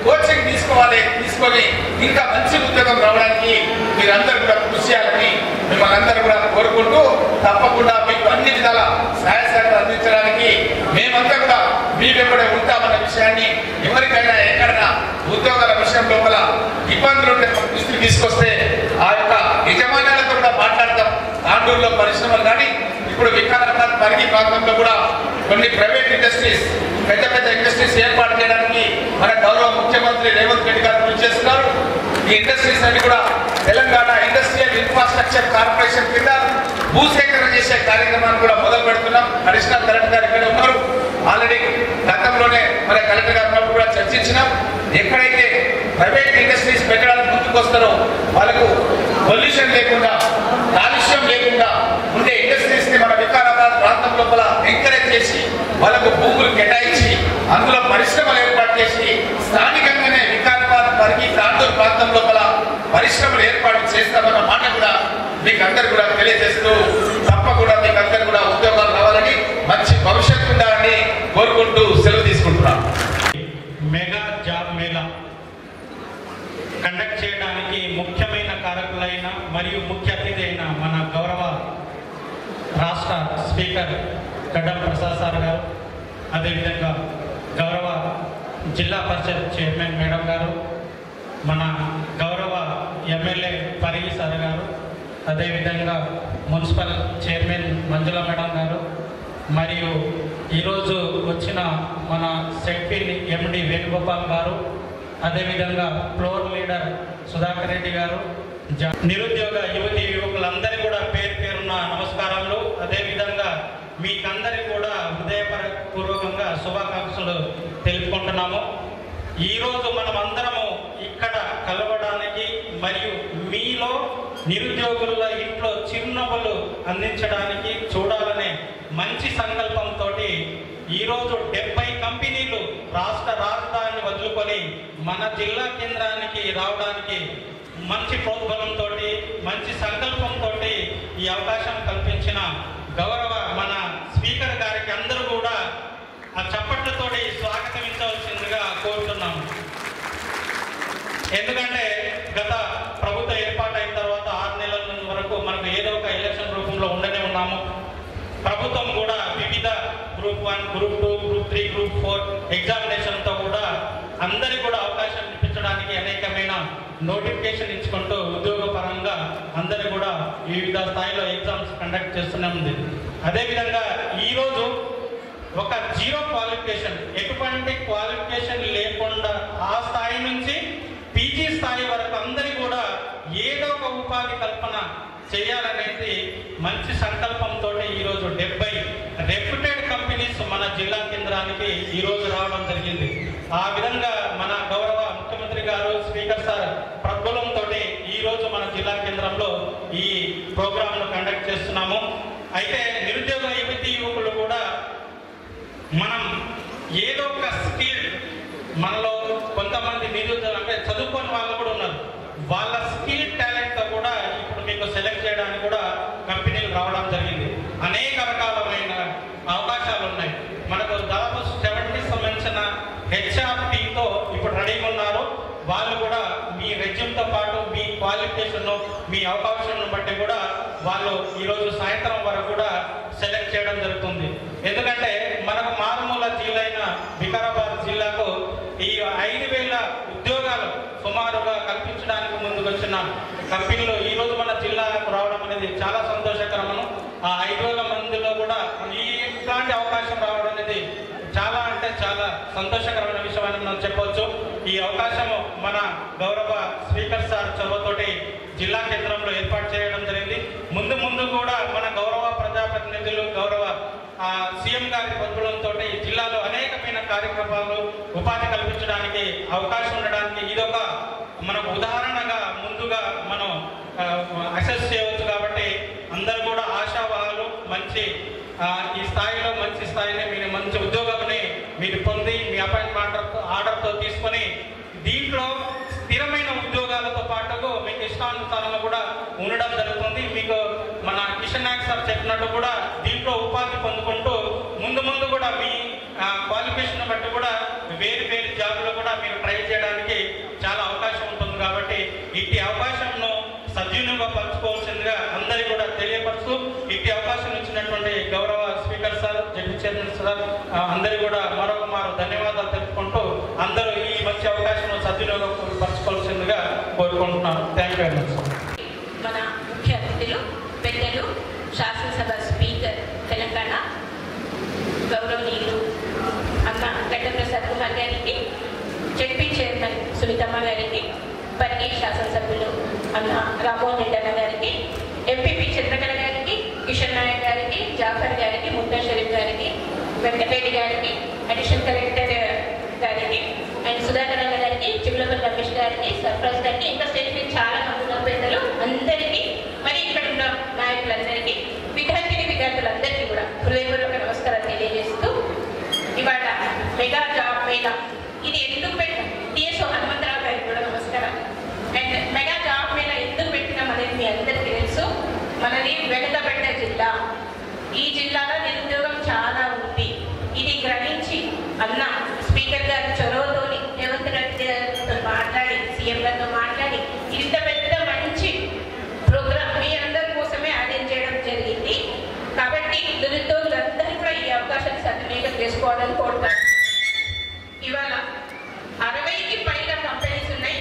కోచింగ్ తీసుకోవాలి, తీసుకొని ఇంకా మంచి ఉద్యోగం రావడానికి మీరందరూ కూడా కృషి చేయాలని మిమ్మల్ని అందరూ కూడా కోరుకుంటూ, తప్పకుండా మీకు అన్ని విధాల సహాయ సహకారాలు అందించడానికి మేమంతా కూడా మీ వెంబడే ఉంటామన్న విషయాన్ని, ఎవరికైనా ఎక్కడైనా ఉద్యోగాల విషయం లోపల ఇబ్బందులు ఉంటే దృష్టికి తీసుకొస్తే ఆ యొక్క యజమానులతో కూడా మాట్లాడతాం. తాండూరులో పరిశ్రమలు కానీ ఇప్పుడు వికారాబాద్ పరిగి ప్రాంతంలో కూడా కొన్ని ప్రైవేట్ ఇండస్ట్రీస్, పెద్ద పెద్ద ఇండస్ట్రీస్ ఏర్పాటు చేయడానికి మన గౌరవ ముఖ్యమంత్రి రేవంత్ రెడ్డి గారు కృషి చేస్తున్నారు. ఈ ఇండస్ట్రీస్ అన్ని కూడా తెలంగాణ ఇండస్ట్రియల్ ఇన్ఫ్రాస్ట్రక్చర్ కార్పొరేషన్ కింద భూసేకరణ చేసే కార్యక్రమాన్ని కూడా మొదలు పెడుతున్నాం. అడిషనల్ కలెక్టర్ గారు ఇక్కడ ఉన్నారు. ఆల్రెడీ గతంలోనే మన కలెక్టర్ గారు కూడా చర్చించినాం. ఎక్కడైతే ప్రైవేట్ ఇండస్ట్రీస్ పెట్టడానికి ముందుకు వస్తారో వాళ్ళకు పొల్యూషన్ లేకుండా, కాలుష్యం లేకుండా ఉండే ఇండస్ట్రీస్ ని మన వికారాబాద్ ప్రాంతం లోపల ఎంకరేజ్ చేసి వాళ్ళకు భూములు కేటాయించి అందులో పరిశ్రమలు ఏర్పాటు చేసి స్థానికంగానే వికారాబాద్ పరిగి తాండూరు ప్రాంతం లోపల పరిశ్రమలు ఏర్పాటు చేస్తామన్న మాట కూడా మీకు అందరు కూడా తెలియజేస్తూ, తప్పకుండా మీకు అందరు కూడా ఉద్యోగాలు రావాలని, మంచి భవిష్యత్తు ఉండాలని కోరుకుంటూ సెలవు తీసుకుంటున్నాను. మెగా జాబ్ మేళా కండక్ట్ చేయడానికి ముఖ్యమైన కారకులైన మరియు ముఖ్య అతిథి అయిన మన గౌరవ రాష్ట్ర స్పీకర్ గడ్డం ప్రసాద్ సార్ గారు, అదేవిధంగా గౌరవ జిల్లా పరిషత్ చైర్మన్ మేడం గారు, మన గౌరవ ఎమ్మెల్యే పరిగి సార్ గారు, అదేవిధంగా మున్సిపల్ చైర్మన్ మంజుల మేడం గారు, మరియు ఈరోజు వచ్చిన మన సెట్పిన్ ఎండి వేణుగోపాల్ గారు, అదేవిధంగా ఫ్లోర్ లీడర్ సుధాకర్ రెడ్డి గారు, నిరుద్యోగ యువతి యువకులందరికీ కూడా పేరు పేరున్న నమస్కారాలు. అదేవిధంగా మీకందరికీ కూడా హృదయపూర్వకంగా శుభాకాంక్షలు తెలుపుకుంటున్నాము. ఈరోజు మనమందరము ఇక్కడ కలవడానికి మరియు మీలో నిరుద్యోగుల ఇంట్లో చిరునవ్వులు అందించడానికి చూడాలనే మంచి సంకల్పంతో ఈరోజు 70 కంపెనీలు రాష్ట్ర రాజధానిని వదులుకొని మన జిల్లా కేంద్రానికి రావడానికి మంచి ప్రోద్బలంతో, మంచి సంకల్పంతో ఈ అవకాశం కల్పించిన గౌరవ మన స్పీకర్ గారికి అందరూ కూడా ఆ చప్పట్లతో స్వాగతించవలసిందిగా కోరుతున్నాము. ఎందుకంటే గత ప్రభుత్వం ఏర్పాటైన తర్వాత 6 నెలల వరకు మనకు ఏదో ఒక ఎలక్షన్ రూపంలో ఉండనే ఉన్నాము. ప్రభుత్వం కూడా వివిధ గ్రూప్ 1, గ్రూప్ 2, గ్రూప్ 3, గ్రూప్ 4 ఎగ్జామినేషన్తో కూడా అందరికీ కూడా అవకాశం ఇప్పించడానికి అనేకమైన నోటిఫికేషన్ ఇచ్చుకుంటూ ఉద్యోగ పరంగా అందరూ కూడా వివిధ స్థాయిలో ఎగ్జామ్స్ కండక్ట్ చేస్తూనే ఉంది. అదేవిధంగా ఈరోజు ఒక జీరో క్వాలిఫికేషన్, ఎటువంటి క్వాలిఫికేషన్ లేకుండా ఆ స్థాయి నుంచి పీజీ స్థాయి వరకు అందరికీ కూడా ఏదో ఒక ఉపాధి కల్పన చేయాలనేది మంచి సంకల్పంతో ఈరోజు 70 రెప్యూటెడ్ కంపెనీస్ మన జిల్లా కేంద్రానికి ఈరోజు రావడం జరిగింది. ఆ విధంగా మన గౌరవ ముఖ్యమంత్రి గారు, స్పీకర్ సార్ ప్రబలంతో ఈరోజు మన జిల్లా కేంద్రంలో ఈ ప్రోగ్రాంను కండక్ట్ చేస్తున్నాము. అయితే నిరుద్యోగ యువతి యువకులు కూడా మనం ఏదో ఒక స్కిల్, మనలో కొంతమంది నిరుద్యోగ అంటే చదువుకోని వాళ్ళు కూడా ఉన్నారు, వాళ్ళ స్కిల్ టాలెంట్తో కూడా ఇప్పుడు మీకు సెలెక్ట్ చేయడానికి కూడా కంపెనీలు రావడం జరిగింది. అనేక రకాలమైన అవకాశాలు ఉన్నాయి. మనకు దాదాపు 70 సంబంధించిన హెచ్ఆర్టీతో ఇప్పుడు రెడీగా ఉన్నారు. వాళ్ళు కూడా మీ రెజ్యూమ్తో పాటు మీ క్వాలిఫికేషన్, మీ అవకాశాలను బట్టి కూడా వాళ్ళు ఈరోజు సాయంత్రం వరకు కూడా సెలెక్ట్ చేయడం జరుగుతుంది. ఎందుకంటే మనకు మారుమూల జిల్లా అయిన వికారాబాద్ జిల్లాకు ఈ 5,000 ఉద్యోగాలు సుమారుగా కల్పించడానికి ముందుకు వచ్చిన కంపెనీలు ఈరోజు మన జిల్లాకు రావడం అనేది చాలా సంతోషకరము. ఆ 5,000 మందిలో కూడా ఇట్లాంటి అవకాశం రావడం అనేది చాలా అంటే చాలా సంతోషకరమైన విషయం అని మనం చెప్పవచ్చు. ఈ అవకాశం మన గౌరవ స్పీకర్ సార్ చొరవతోటి జిల్లా కేంద్రంలో ఏర్పాటు చేయడం జరిగింది. ముందు ముందు కూడా మన గౌరవ ప్రజాప్రతినిధులు, గౌరవ సీఎం గారి పద్ధతులతో జిల్లాలో అనేకమైన కార్యక్రమాలు, ఉపాధి కల్పించడానికి అవకాశం ఉండడానికి ఇదొక మనకు ఉదాహరణగా ముందుగా మనం అసెస్ చేయవచ్చు. కాబట్టి అందరూ కూడా ఆశావాహాలు మంచి ఈ స్థాయిలో మంచి స్థాయిని మీరు మంచి ఉద్యోగాన్ని మీరు పొంది మీ అపాయింట్మెంట్ ఆర్డర్తో తీసుకొని దీంట్లో స్థిరమైన ఉద్యోగాలతో పాటు మీకు ఇష్టానుసారంగా కూడా ఉండడం జరుగుతుంది. మీకు మన కిషన్ నాయక్ సార్ చెప్పినట్టు కూడా దీంట్లో ఉపాధి పొందుకుంటూ ముందు ముందు కూడా మీ క్వాలిఫికేషన్ బట్టి కూడా వేరు వేరు జాబులు కూడా మీరు ట్రై చేయడానికి చాలా అవకాశం ఉంటుంది. కాబట్టి ఇట్టి అవకాశంను సద్వినియోగపరచుకోవాల్సిందిగా అందరికీ కూడా తెలియపరుస్తూ ఇట్టి అవకాశం ఇచ్చినటువంటి గౌరవ speaker sir, ZP chairman sir అందరికీ కూడా మరొక ధన్యవాదాలు తెలుపుకుంటూ అందరూ ఈ మంచి అవకాశం సద్వినియోగపరచుకోవాల్సిందిగా కోరుకుంటున్నాను. Thank you very much. మన ముఖ్య అతిథులు పెద్దలు శాసనసభ స్పీకర్ తెలంగాణ గౌరవనీయులు అన్న గడ్డం ప్రసాద్ కుమార్ గారికి, జడ్పీ చైర్మన్ సునీతమ్మ గారికి, పరిగి శాసనసభ్యులు అన్న రామ్మోహన్ రెడ్డి అన్న గారికి, ఎంపీపీ చంద్రకళ గారికి, కిషన్ నాయక్ గారికి, జాఫర్ గారికి, ముద్దా షరీఫ్ గారికి, వెంకటరెడ్డి గారికి, అడిషనల్ కలెక్టర్ గారికి అండ్ సుధాకర్ అన్న గారికి, చిగులపల్లి రమేష్ గారికి, సర్ఫరాజ్ గారికి, ఇంకా స్టేజ్ మీద చాలా మంది పెద్దలు అందరికీ, మరి ఇక్కడ ఉన్న నాయకులందరికీ, విద్యార్థులందరికీ కూడా హృదయపూర్వక నమస్కారం తెలియజేస్తూ ఇవాళ మెగా జాబ్ మేళా ఇది ఎందుకు టిఎస్ఓ హనుమంతరావు గారికి కూడా నమస్కారం. అండ్ మెగా జాబ్ మేళా ఎందుకు పెట్టినాం అనేది మీ అందరికీ తెలుసు. మనది వెనుకబడ్డ జిల్లా. ఈ జిల్లాలో నిరుద్యోగం చాలా ఉంది. ఇది గ్రహించి అన్న స్పీకర్ గారి చొరవతోని రేవంత్ రెడ్డి గారితో మాట్లాడి, సీఎం గారితో మాట్లాడి ఇంత పెద్ద మంచి ప్రోగ్రామ్ మీ అందరి కోసమే అరేంజ్ చేయడం జరిగింది. కాబట్టి నిరుద్యోగులందరూ కూడా ఈ అవకాశాన్ని సద్వినియోగం చేసుకోవాలని కోరుతాను. ఇవాళ 60కి పైగా కంపెనీస్ ఉన్నాయి.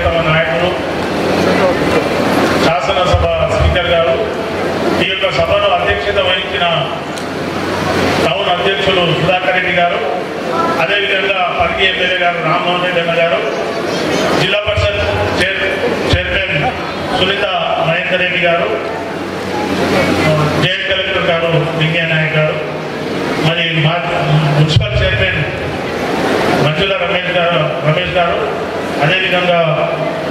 ప్రియతమ నాయకులు శాసనసభ స్పీకర్ గారు, ఈ యొక్క సభలో అధ్యక్షత వహించిన టౌన్ అధ్యక్షులు సుధాకర్ రెడ్డి గారు, అదేవిధంగా పరిగి ఎమ్మెల్యే గారు రామ్మోహన్ రెడ్డి అన్న గారు, జిల్లా పరిషత్ చైర్మన్ సునీత మహేందర్ రెడ్డి గారు, జాయింట్ కలెక్టర్ గారు లింగయ్య నాయక్ గారు, మరి మున్సిపల్ చైర్మన్ మంజుల రమేష్ గారు, అదేవిధంగా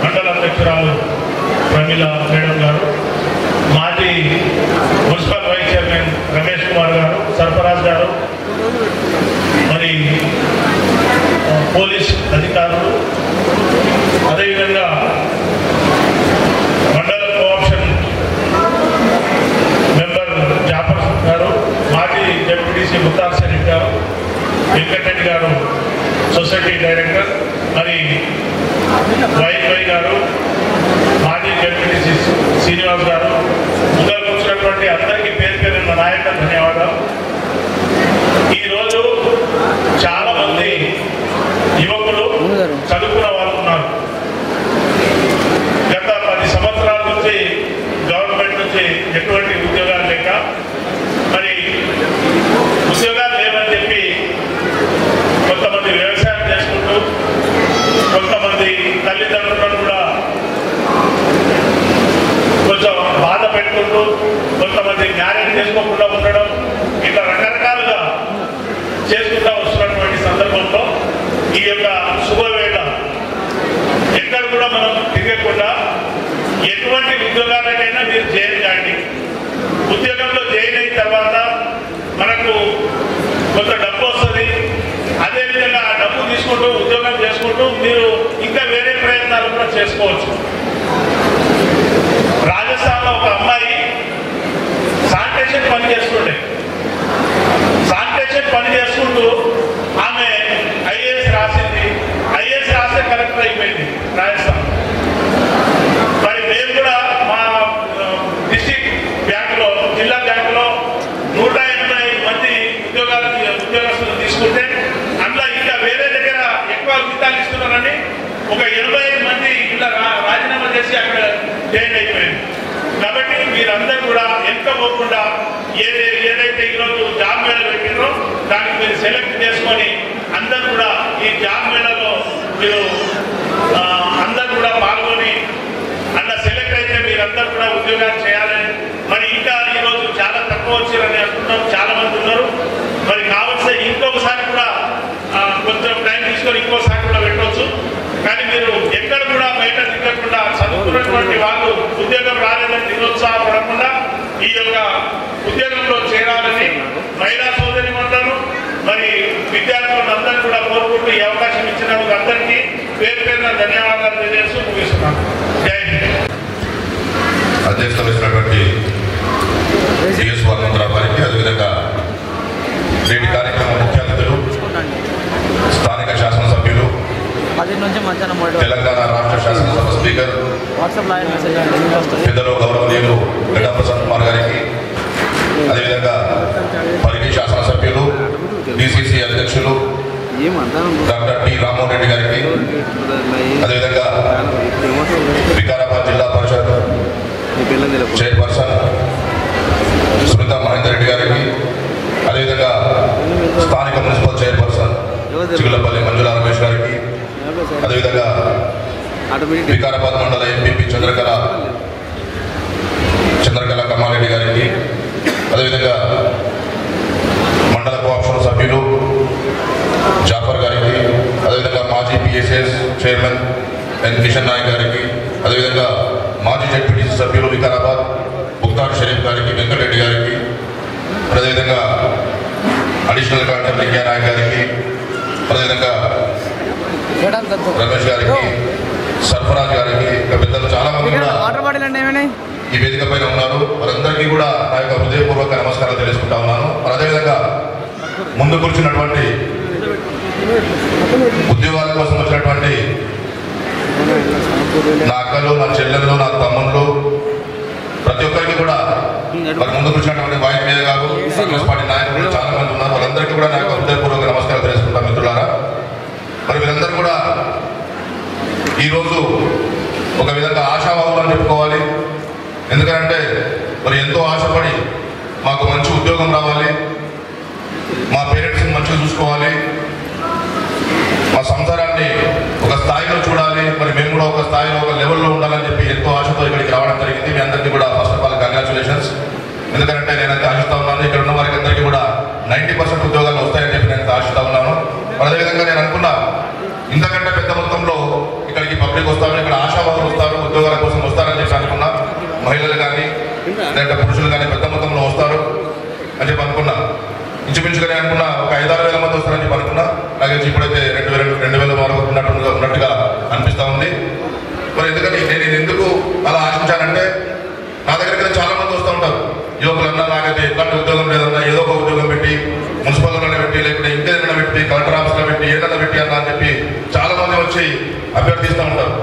మండల అధ్యక్షురాలు ప్రమీల మేడం గారు, మాజీ municipal vice chairman Ramesh Kumar garu, Sarfaraz గారు, మరి పోలీస్ అధికారులు, అదేవిధంగా మండల కోఆప్షన్ మెంబర్ జాఫర్ గారు, మాజీ డిప్యూటీసీ ముత్తార్ షరీఫ్ గారు, వెంకటరెడ్డి గారు సొసైటీ డైరెక్టర్, మరి వైఎస్వై గారు, మాజీ డిప్యూటీసీ శ్రీనివాస్ గారు, ముందర కూర్చున్నటువంటి అందరికీ పేరు పేరున్న నాయక ధన్యవాదాలు. ఈరోజు చాలా మంది యువకులు చదువుకున్న వాళ్ళు ఉన్నారు. గత 10 సంవత్సరాల నుంచి గవర్నమెంట్ నుంచి ఎటువంటి ఉద్యోగాలు లేక, మరి ఉద్యోగాలు లేవని చెప్పి కొంతమంది వ్యవసాయం చేసుకుంటూ, కొంతమంది తల్లిదండ్రులను కూడా కొంచెం బాధ పెట్టుకుంటూ, కొంతమంది మ్యారేజ్ చేసుకోకుండా ఉండడం, ఇట్లా రకరకాలుగా చేసుకుంటూ వస్తున్నటువంటి సందర్భంలో ఈ యొక్క శుభవేళ ఎక్కడ కూడా మనం తిరగకుండా ఎటువంటి ఉద్యోగాలకైనా మీరు జాయిన్ కాండి. ఉద్యోగంలో జాయిన్ అయిన తర్వాత మనకు కొంత డబ్బు వస్తుంది. అదేవిధంగా ఆ డబ్బు తీసుకుంటూ ఉద్యోగం చేసుకుంటూ మీరు ఇంకా వేరే ప్రయత్నాలు కూడా చేసుకోవచ్చు. రాజస్థాన్లో ఒక అమ్మాయి శానిటేషన్ పని చేస్తుండే. శానిటేషన్ పని చేసుకుంటూ ఆమె ఐఏఎస్ రాసింది. ఐఏఎస్ రాస్తే కలెక్టర్ అయిపోయింది రాజస్థాన్. మరి మేము కూడా మా డిస్ట్రిక్ట్ బ్యాంకులో, జిల్లా బ్యాంకులో 185 మంది ఉద్యోగస్తులు తీసుకుంటే అందులో ఇంకా వేరే దగ్గర ఎక్కువ జీతాలు ఇస్తున్నారని ఒక 85 మంది ఇలా రాజీనామా చేసి అక్కడ జాయిన్ అయిపోయింది. కాబట్టి మీరందరూ కూడా పోకుండా ఏదైతే ఈరోజు జాబ్ మేళ పెట్టినో దానికి మీరు సెలెక్ట్ చేసుకొని అందరూ కూడా ఈ జాబ్ మేళలో మీరు అందరూ కూడా పాల్గొని అలా సెలెక్ట్ అయితే మీరందరూ కూడా ఉద్యోగాలు చేయాలని. మరి ఇంకా ఈరోజు చాలా తక్కువ వచ్చారని అనుకుంటాం, చాలా మంది ఉన్నారు. మరి కావాల్సిన ఇంకొకసారి కూడా కొంచెం టైం తీసుకొని ఇంకోసారి కూడా పెట్టవచ్చు. కానీ మీరు ఎక్కడ కూడా బయట తిరగకుండా చదువుకున్నటువంటి వాళ్ళు ఉద్యోగం రాలేదని నిరుత్సాహపడకుండా ఈ యొక్క ఉద్యోగంలో చేరాలని మహిళా సోదరి మండలం మరి విద్యార్థులను అందరూ కూడా కోరుకుంటూ ఈ అవకాశం ఇచ్చిన అందరికీ పేరు పేరున ధన్యవాదాలు తెలియజేస్తూ ముగిస్తున్నాను. జై హింద్. అధ్యక్షత వహించినటువంటి జిఎస్ వాల్మంతరావు గారికి, అదేవిధంగా నేటి కార్యక్రమం ముఖ్య అతిథులు స్థానిక శాసనసభ్యులు, తెలంగాణ రాష్ట్ర శాసనసభ స్పీకర్ పెద్దలు గౌరవనీయులు గడ్డం ప్రసాద్ కుమార్ గారికి, అదేవిధంగా పరిగి శాసనసభ్యులు డిసిసి అధ్యక్షులు డాక్టర్ టి రామ్మోహన్ రెడ్డి గారికి, అదేవిధంగా వికారాబాద్ జిల్లా పరిషత్ చైర్పర్సన్ సునీత మహేందర్ రెడ్డి గారికి, అదేవిధంగా స్థానిక మున్సిపల్ చైర్పర్సన్ చిగులపల్లి మంజుల రమేష్ గారికి, అదేవిధంగా వికారాబాద్ మండల ఎంపీపీ చంద్రకళ కమ్మారెడ్డి గారికి, అదేవిధంగా మండల కోఆప్షన్ సభ్యులు జాఫర్ గారికి, అదేవిధంగా మాజీ PSS chairman N Kishan Naik గారికి, అదేవిధంగా మాజీ జెడ్పీటీసీ సభ్యులు వికారాబాద్ ముక్తార్ షరీఫ్ గారికి, వెంకటరెడ్డి గారికి, అదేవిధంగా అడిషనల్ కలెక్టర్ లింగయ్య నాయక్ గారికి, అదేవిధంగా రమేష్ గారికి, సర్ఫరాజ్ గారికి, పెద్దలు చాలా మంది కూడా ఈ వేదిక పైన ఉన్నారు. వారందరికీ కూడా నా యొక్క హృదయపూర్వక నమస్కారాలు తెలుసుకుంటా ఉన్నాను. అదేవిధంగా ముందు కూర్చున్నటువంటి ఉద్యోగాల కోసం వచ్చినటువంటి నా అక్కలు, నా చెల్లెళ్ళు, నా తమ్ముళ్ళు, ప్రతి ఒక్కరికి కూడా మరి ముందు కూర్చున్నటువంటి వాయిస్ మీద గారు కాంగ్రెస్ పార్టీ నాయకులు చాలా మంది ఉన్నారు. వాళ్ళందరికీ కూడా నా యొక్క హృదయపూర్వక నమస్కారాలు తెలుసుకుంటాం. మిత్రులారా, మరి వీరందరూ కూడా ఈరోజు ఒక విధంగా ఆశావాహులు అని చెప్పుకోవాలి. ఎందుకంటే మరి ఎంతో ఆశపడి మాకు మంచి ఉద్యోగం రావాలి, మా పేరెంట్స్ని మంచిగా చూసుకోవాలి, మా సంసారాన్ని ఒక స్థాయిలో చూడాలి, మరి మేము కూడా ఒక స్థాయిలో ఒక లెవెల్లో ఉండాలని చెప్పి ఎంతో ఆశతో ఇక్కడికి రావడం జరిగింది. మీ అందరికీ కూడా ఫస్ట్ ఆఫ్ ఆల్ కంగ్రాచులేషన్స్. ఎందుకంటే నేనైతే ఆశిస్తూ ఉన్నాను ఇక్కడ ఉన్న వారికి అందరికీ కూడా 90% ఉద్యోగాలు వస్తాయని చెప్పి నేను ఆశిస్తూ ఉన్నాను. అదేవిధంగా నేను అనుకున్నా ఇంతకంటే పెద్ద మొత్తంలో ఇక్కడికి పబ్లిక్ వస్తారు, ఇక్కడ ఆశావాహులు వస్తారు, ఉద్యోగాల కోసం వస్తారని చెప్పి అనుకున్నా. మహిళలు కానీ లేదంటే పురుషులు కానీ పెద్ద మొత్తంలో వస్తారు అని చెప్పి అనుకున్నా. ఇంచుమించుగానే అనుకున్నా ఒక 5-6 వేల మంది వస్తారని చెప్పి అనుకున్నా. నాకు ఇప్పుడైతే 2,000 వరకు ఉన్నట్టుగా అనిపిస్తూ ఉంది. మరి ఎందుకంటే నేను ఎందుకు అలా ఆశించానంటే నా దగ్గరికి చాలా మంది వస్తూ ఉంటారు యువకులన్నా, నాకైతే ఎట్లాంటి ఉద్యోగం లేదన్నా ఏదో ఒక ఉద్యోగం పెట్టి మున్సిపల్లోనే పెట్టి లేకపోతే ఇంకేదైనా పెట్టి కలెక్టర్ ఆఫీస్లో పెట్టి ఏదైనా పెట్టి అన్నా అని చెప్పి చాలా మంది వచ్చి అభ్యర్థిస్తూ ఉంటారు.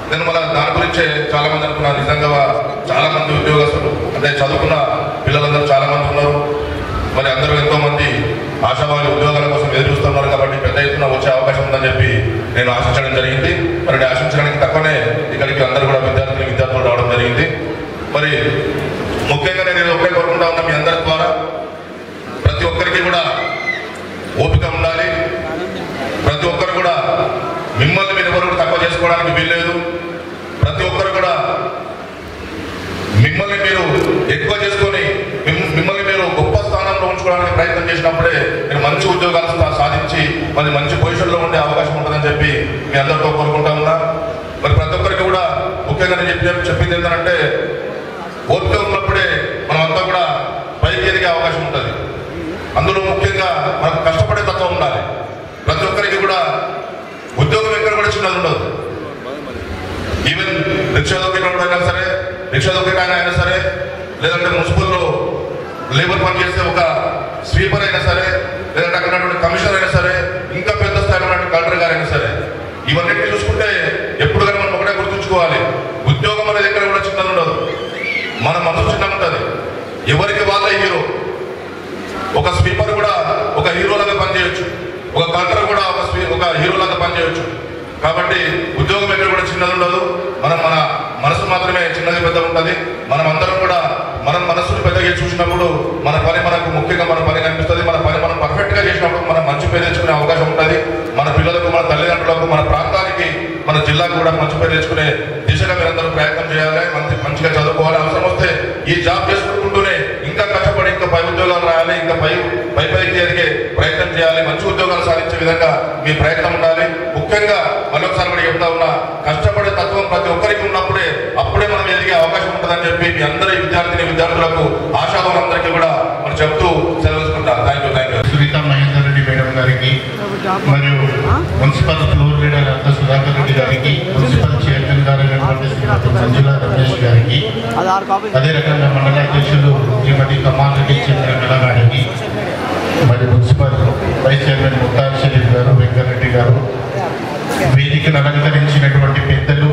నేను మళ్ళీ దాని గురించే చాలా మంది అనుకున్నాను. నిజంగా చాలా మంది ఉద్యోగస్తులు అంటే చదువుకున్న పిల్లలందరూ చాలా మంది ఉన్నారు. మరి అందరూ ఎంతో మంది ఆశావాహులు ఉద్యోగాల కోసం ఎదురు చూస్తున్నారు కాబట్టి పెద్ద ఎత్తున వచ్చే అవకాశం ఉందని చెప్పి నేను ఆశించడం జరిగింది. మరి ఆశించడానికి తక్కువనే ఇక్కడికి అందరూ కూడా విద్యార్థులు రావడం జరిగింది. మరి ముఖ్యంగా నేను ఒక్కడే కోరుకుంటా ఉన్నా మీ అందరి ద్వారా ప్రతి ఒక్కరికి కూడా ఓపిక ఉండాలి. ప్రతి ఒక్కరు కూడా మిమ్మల్ని మీరు ఎవరు తక్కువ చేసుకోవడానికి వీల్లేదు. ప్రతి ఒక్కరు కూడా మిమ్మల్ని మీరు ఎక్కువ చేసుకొని మిమ్మల్ని మీరు గొప్ప స్థానంలో ఉంచుకోవడానికి ప్రయత్నం చేసినప్పుడే మీరు మంచి ఉద్యోగాలు సాధించి మరి మంచి పొజిషన్లో ఉండే అవకాశం ఉంటుందని చెప్పి మీ అందరితో కోరుకుంటా ఉన్నా. మరి ప్రతి ఒక్కరికి కూడా ముఖ్యంగా నేను చెప్పింది ఏంటంటే ఓపిక ఉన్నప్పుడే మనమంతా కూడా పైకి ఎదిగే అవకాశం ఉంటుంది. అందులో ముఖ్యంగా మనకు కష్టపడే తత్వం ఉండాలి. ప్రతి ఒక్కరికి కూడా ఉద్యోగం ఎక్కడ కూడా చిన్నది ఉండదు. ఈవెన్ రిక్షా దొక్కేటప్పుడు అయినా సరే, రిక్షా దొక్కేటాయన అయినా సరే, లేదంటే మున్సిపల్లో లేబర్ పని చేస్తే ఒక స్వీపర్ అయినా సరే, లేదంటే అక్కడ కమిషనర్ అయినా సరే, ఇంకా పెద్ద స్థాయిలో ఉన్నటువంటి కలెక్టర్ గారైనా సరే, ఇవన్నిటిని చూసుకుంటే ఎప్పుడు కానీ మనం ఒకటే గుర్తుంచుకోవాలి, ఉద్యోగం అనేది ఎక్కడ కూడా చిన్నది ఉండదు. మన మనసు చిన్నగా ఉంటుంది. ఎవరికి వాళ్ళ హీరో. ఒక స్వీపర్ కూడా ఒక హీరోలాగా పనిచేయచ్చు, ఒక కలెక్టర్ కూడా ఒక హీరోలాగా పనిచేయచ్చు. కాబట్టి ఉద్యోగం ఎక్కడ కూడా చిన్నది ఉండదు. మన మనసు మాత్రమే చిన్నది పెద్ద ఉంటుంది. మనం అందరం కూడా మనం మనసును పెద్దగా చూసినప్పుడు మన పని మనకు ముఖ్యంగా మన పని కనిపిస్తుంది. మన పని మనం పర్ఫెక్ట్గా చేసినప్పుడు మనం మంచి పేరు తెచ్చుకునే అవకాశం ఉంటుంది. మన పిల్లలకు, మన తల్లిదండ్రులకు, మన ప్రాంతానికి, మన జిల్లాకు కూడా మంచి పేరు తెచ్చుకునే దిశగా మీరందరూ ప్రయత్నం చేయాలి. మంచిగా చదువుకోవాలి. అవసరం వస్తే ఈ జాబ్ చేసుకుంటూనే ఇంకా కష్టపడి ఇంకా పై ఉద్యోగాలు రాయాలి, ఇంకా పైకి ఎదిగే ప్రయత్నం చేయాలి. మంచి ఉద్యోగాలు సాధించే విధంగా మీ ప్రయత్నం ఉండాలి. ముఖ్యంగా మరొకసారి కూడా చెప్తా ఉన్నా, కష్టపడే తత్వం ప్రతి ఒక్కరికి ఉన్నప్పుడే అప్పుడే మనం ఎదిగే అవకాశం ఉంటుందని చెప్పి మీ అందరి విద్యార్థులకు ఆశావాహులందరికీ కూడా మనం చెప్తూ సెలవుకుంటాం. Thank you. Sunitha Mahender Reddy madam గారికి, మరియు మున్సిపల్ ఫ్లోర్ లీడర్ అంత సుధాకర్ రెడ్డి గారికి, మున్సిపల్ చైర్మన్ గారు అయినటువంటి శ్రీమతి మంజుల రమేష్ గారికి, అదే రకంగా మండల అధ్యక్షులు శ్రీమతి కమాల్ రెడ్డి చంద్రకళ గారికి, మరి municipal vice chairman Mukhtar Sharif garu, Venkatareddy గారు, వేదికను అలంకరించినటువంటి పెద్దలు,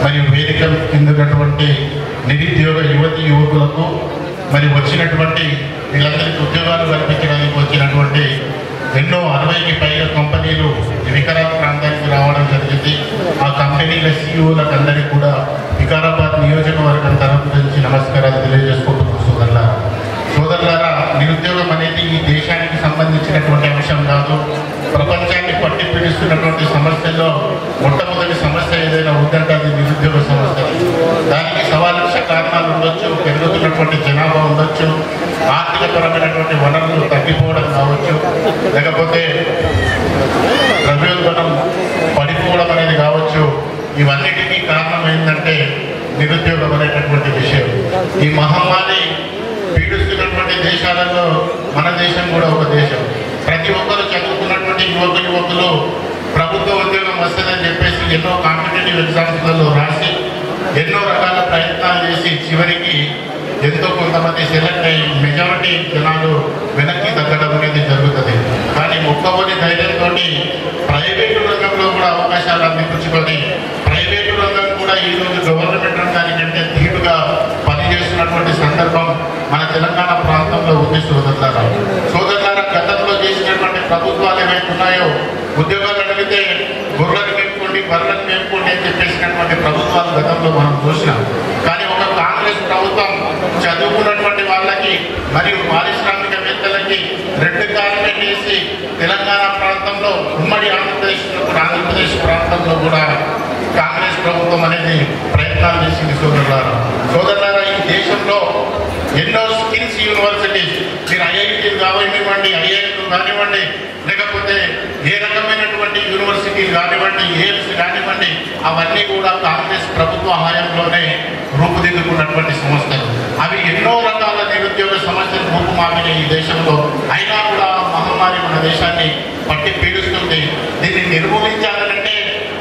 మరియు వేదిక కిందటువంటి నిరుద్యోగ యువకులకు, మరి వచ్చినటువంటి వీళ్ళందరికీ ఉద్యోగాలు కల్పించడానికి వచ్చినటువంటి ఎన్నో 60కి పైగా కంపెనీలు వికారాబాద్ ప్రాంతానికి రావడం జరిగింది. ఆ కంపెనీల సీఈఓలకు అందరికీ కూడా వికారాబాద్ నియోజకవర్గం తరఫు నుంచి నమస్కారాలు తెలియజేసుకుంటున్నాను. సోదరులారా, నిరుద్యోగం అనేది ఈ దేశానికి సంబంధించినటువంటి అంశం కాదు. ప్రపంచాన్ని పట్టి పీడిస్తున్నటువంటి సమస్యల్లో మొట్టమొదటి సమస్య ఏదైనా ఉందంటే అది నిరుద్యోగ సమస్య. దానికి 1,000,000 కారణాలు ఉండొచ్చు. పెరుగుతున్నటువంటి జనాభా ఉండొచ్చు, ఆర్థికపరమైనటువంటి వనరులు తగ్గిపోవడం కావచ్చు, లేకపోతే ద్రవ్యోల్బణం పడిపోవడం అనేది కావచ్చు. ఇవన్నిటికీ కారణం ఏంటంటే నిరుద్యోగం అనేటటువంటి విషయం. ఈ మహమ్మారి పీడిస్తున్నటువంటి దేశాలలో మన దేశం కూడా ఒక దేశం. ప్రతి ఒక్కరు చదువుకున్నటువంటి యువకులు ప్రభుత్వ ఉద్యోగం వస్తుందని చెప్పేసి ఎన్నో కాంపిటేటివ్ ఎగ్జామ్స్లలో రాసి ఎన్నో రకాల ప్రయత్నాలు చేసి చివరికి ఎంతో కొంతమంది సెలెక్ట్ అయ్యి మెజారిటీ జనాలు వెనక్కి తగ్గడం అనేది జరుగుతుంది. కానీ మొక్కబోని ధైర్యంతో ప్రైవేటు రంగంలో కూడా అవకాశాలు అందిపుచ్చుకొని ప్రైవేటు రంగం కూడా ఈరోజు గవర్నమెంట్ రంగానికంటే ధీటుగా పనిచేస్తున్నటువంటి సందర్భం మన తెలంగాణ ప్రాంతంలో ఉంది. సోదరులారా, గతంలో చేసినటువంటి ప్రభుత్వాలు ఏవైతే ఉన్నాయో, ఉద్యోగాలు అడిగితే గొర్రెలు పెట్టుకోండి, బర్రెలను మేపుకోండి అని చెప్పేసినటువంటి ప్రభుత్వాలు గతంలో మనం చూసినాం. కానీ ఒక కాంగ్రెస్ ప్రభుత్వం చదువుకున్నటువంటి వాళ్ళకి మరియు పారిశ్రామికవేత్తలకి రెడ్ కార్పెట్ వేసి తెలంగాణ ప్రాంతంలో ఉమ్మడి ఆంధ్రప్రదేశ్ ప్రాంతంలో కూడా కాంగ్రెస్ ప్రభుత్వం అనేది ప్రయత్నాలు చేసింది. సోదరులారా, ఈ దేశంలో ఎన్నో స్కిల్స్ యూనివర్సిటీస్, మీరు ఐఐటీలు కానివ్వండి, ఐఐటీలు కానివ్వండి, లేకపోతే ఏ రకమైనటువంటి యూనివర్సిటీలు కానివ్వండి, ఎయిమ్స్ కానివ్వండి, అవన్నీ కూడా కాంగ్రెస్ ప్రభుత్వ హయాంలోనే రూపుదిద్దుకున్నటువంటి సంస్థలు. అవి ఎన్నో రకాల నిరుద్యోగ సమస్యలు రూపుమాపిన ఈ దేశంలో అయినా కూడా మహమ్మారి మన దేశాన్ని పట్టి పీడిస్తుంది. దీన్ని నిర్మూలించాలంటే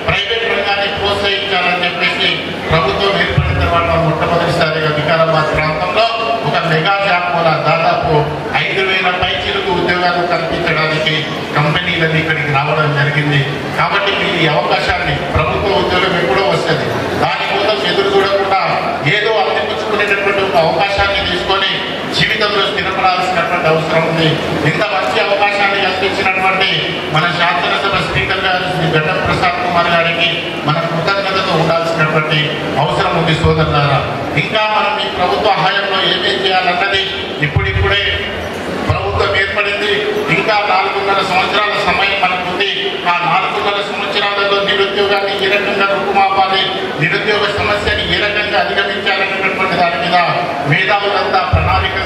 ప్రైవేట్ రంగాన్ని ప్రోత్సహించాలని చెప్పేసి ప్రభుత్వం ఏర్పడిన తర్వాత మొట్టమొదటిసారిగా వికారాబాద్ ప్రాంతంలో ఒక మెగా జాబ్ కూడా దాదాపు 5,000 పైచీలకు ఉద్యోగాలు కల్పించడానికి కంపెనీలన్నీ ఇక్కడికి రావడం జరిగింది. కాబట్టి ఈ అవకాశాన్ని, ప్రభుత్వ ఉద్యోగం ఎప్పుడో వస్తుంది, దానికోసం ఎదురు చూడకుండా ఏదో అందిపుచ్చుకునేటటువంటి ఒక అవకాశాన్ని తీసుకొని జీవితంలో స్థిరపడాల్సినటువంటి అవసరం ఉంది. ఇంత మంచి అవకాశాన్ని కల్పించినటువంటి మన శాసనసభ స్పీకర్ గారు శ్రీ గడ్డం ప్రసాద్ కుమార్ గారికి మన కృతజ్ఞతతో ఉండాల్సినటువంటి అవసరం ఉంది. సోదరులారా, ఇంకా మనం ఈ ప్రభుత్వ హయాంలో ఏమేం చేయాలన్నది ఇప్పుడిప్పుడే ప్రభుత్వం ఏర్పడింది. ఇంకా 4.5 సంవత్సరాల సమయం మనకుంది. ఆ 4.5 సంవత్సరాలలో నిరుద్యోగాన్ని ఏ రకంగా రూపుమాపాలి, నిరుద్యోగ సమస్యని ఏ రకంగా అధిగమించాలనేటువంటి దాని మీద మేధావులంతా ప్రణాళిక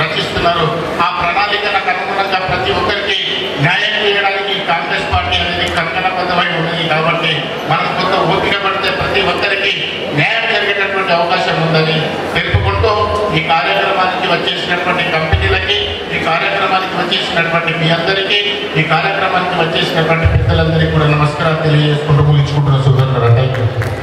రచిస్తున్నారు. ఆ ప్రణాళికలకు అనుగుణంగా ప్రతి ఒక్కరికి న్యాయం చేయడానికి కాంగ్రెస్ పార్టీ అనేది కంకణబద్ధమై ఉన్నది. కాబట్టి మనం కొంత ఓపిక పడితే ప్రతి ఒక్కరికి న్యాయం జరిగేటటువంటి అవకాశం ఉందని తెలుపుకుంటూ ఈ కార్యక్రమానికి వచ్చేసినటువంటి కంపెనీలకి, ఈ కార్యక్రమానికి వచ్చేసినటువంటి మీ అందరికీ, ఈ కార్యక్రమానికి వచ్చేసినటువంటి పెద్దలందరికీ కూడా నమస్కారాలు తెలియజేసుకుంటూ ముగించుకుంటున్న సోదరులారా. థాంక్యూ.